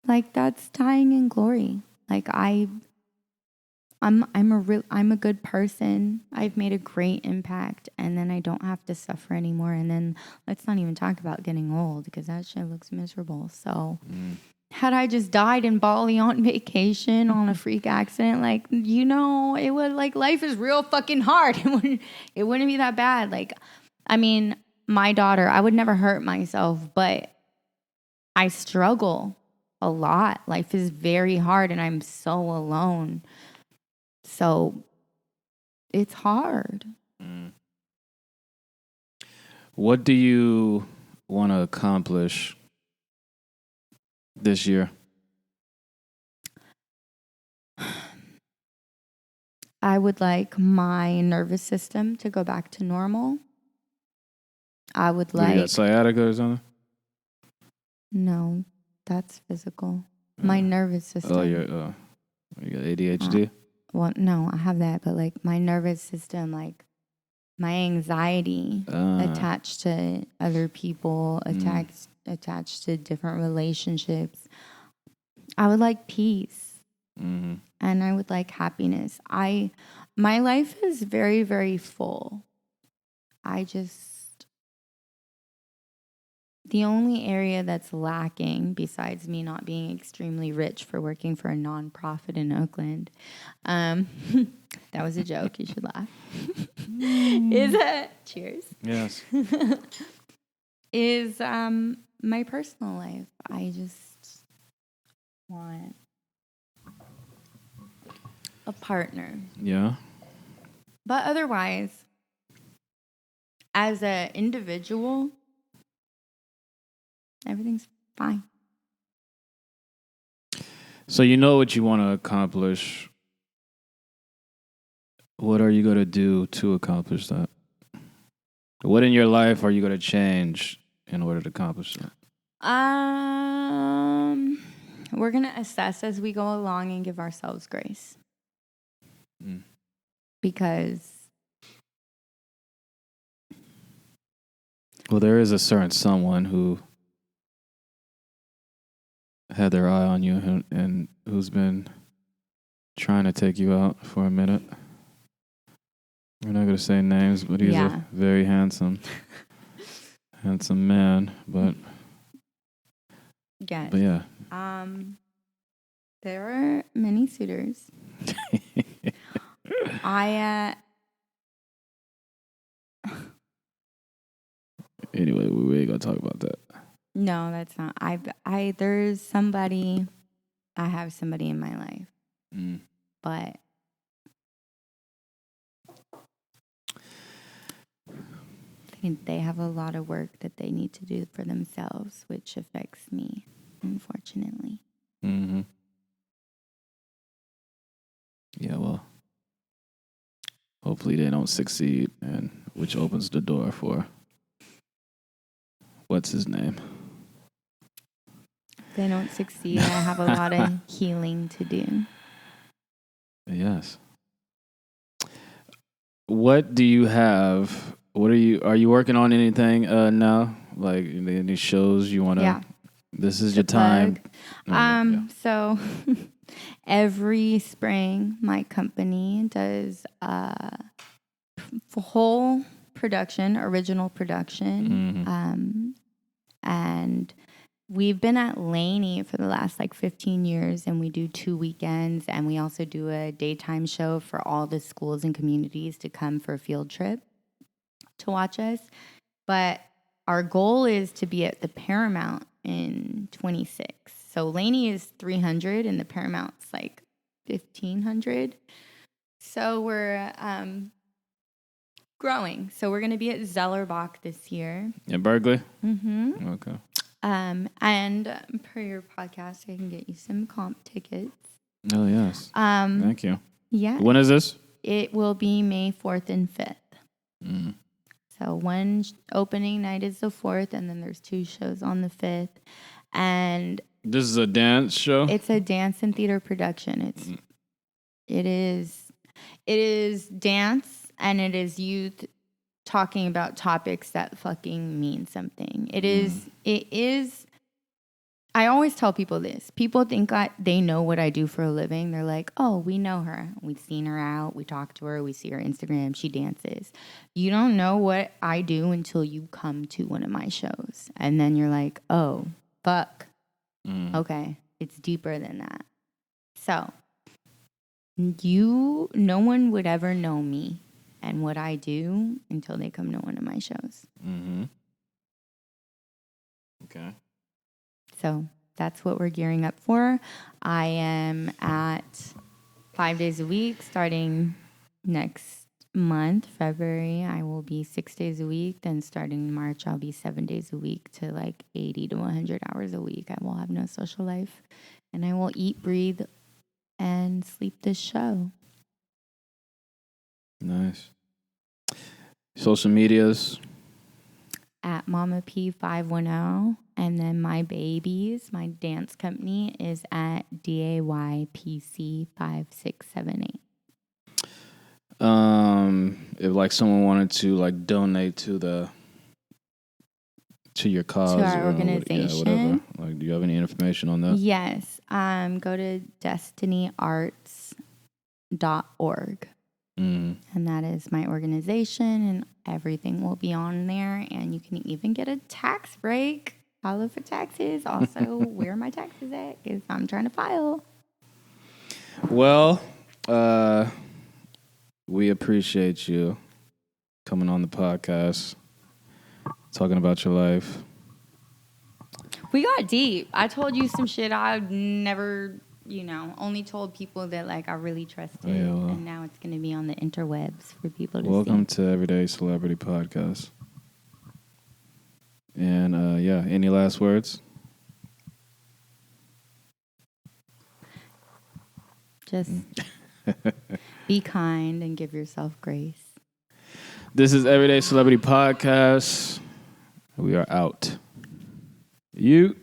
like that's dying in glory. Like I I'm a good person. I've made a great impact, and then I don't have to suffer anymore. And then let's not even talk about getting old because that shit looks miserable. So had I just died in Bali on vacation on a freak accident, like, you know, it would, like, life is real fucking hard. It wouldn't be that bad. Like, I mean, my daughter, I would never hurt myself, but I struggle a lot. Life is very hard, and I'm so alone. So it's hard. What do you want to accomplish this year? I would like my nervous system to go back to normal. I would like... You got sciatica or something? No, that's physical. My nervous system. Oh, you got ADHD? Well, no, I have that, but like my nervous system, like my anxiety attached to other people, attached to different relationships. I would like peace, and I would like happiness. My life is very, very full. The only area that's lacking, besides me not being extremely rich for working for a nonprofit in Oakland, that was a joke. You should laugh. Is cheers? Yes. Is my personal life. I just want a partner. Yeah. But otherwise, as an individual, everything's fine. So you know what you want to accomplish. What are you going to do to accomplish that? What in your life are you going to change in order to accomplish that? We're going to assess as we go along and give ourselves grace. Because... Well, there is a certain someone who had their eye on you and who's been trying to take you out for a minute. We're not going to say names, but he's a very handsome man. But yes. But yeah. There are many suitors. Anyway, we ain't gonna talk about that. No, that's not. There's somebody. I have somebody in my life, but they have a lot of work that they need to do for themselves, which affects me, unfortunately. Mm-hmm. Yeah, well, hopefully they don't succeed, and which opens the door for what's his name. If they don't succeed, I have a lot of healing to do. Yes. What do you have? Are you working on anything now? Like any shows you want to? Yeah. This is your time. So every spring, my company does whole production, original production, and we've been at Laney for the last 15 years, and we do 2 weekends, and we also do a daytime show for all the schools and communities to come for a field trip to watch us. But our goal is to be at the Paramount in 26. So Laney is 300 and the Paramount's 1,500. So we're growing. So we're going to be at Zellerbach this year. In Berkeley? Mm-hmm. Okay. And per your podcast, I can get you some comp tickets. Oh, yes. Thank you. Yeah. When is this? It will be May 4th and 5th. Mm. So one opening night is the 4th, and then there's 2 shows on the 5th. And this is a dance show? It's a dance and theater production. It is dance, and it is youth talking about topics that fucking mean something. It is I always tell people this. People think they know what I do for a living. They're like, oh, we know her. We've seen her out. We talk to her. We see her Instagram. She dances. You don't know what I do until you come to one of my shows. And then you're like, oh, fuck. Okay. It's deeper than that. So no one would ever know me and what I do until they come to one of my shows. Mm-hmm. Okay. So that's what we're gearing up for. I am at 5 days a week starting next month, February. I will be 6 days a week. Then starting March, I'll be 7 days a week to like 80 to 100 hours a week. I will have no social life. And I will eat, breathe, and sleep this show. Nice. Social medias? At Mama P510. And then my babies, my dance company is at DAYPC5678. If like someone wanted to like donate to your cause, to our organization, whatever. Like, do you have any information on that? Yes. Go to destinyarts.org. And that is my organization, and everything will be on there. And you can even get a tax break. Follow for taxes. Also, where are my taxes at? Because I'm trying to file. Well, we appreciate you coming on the podcast, talking about your life. We got deep. I told you some shit I've never, only told people that like I really trusted. Yeah, well, and now it's going to be on the interwebs for people to see. Welcome to Everyday Celebrity Podcast. And any last words? Just be kind and give yourself grace. This is Everyday Celebrity Podcast. We are out. You.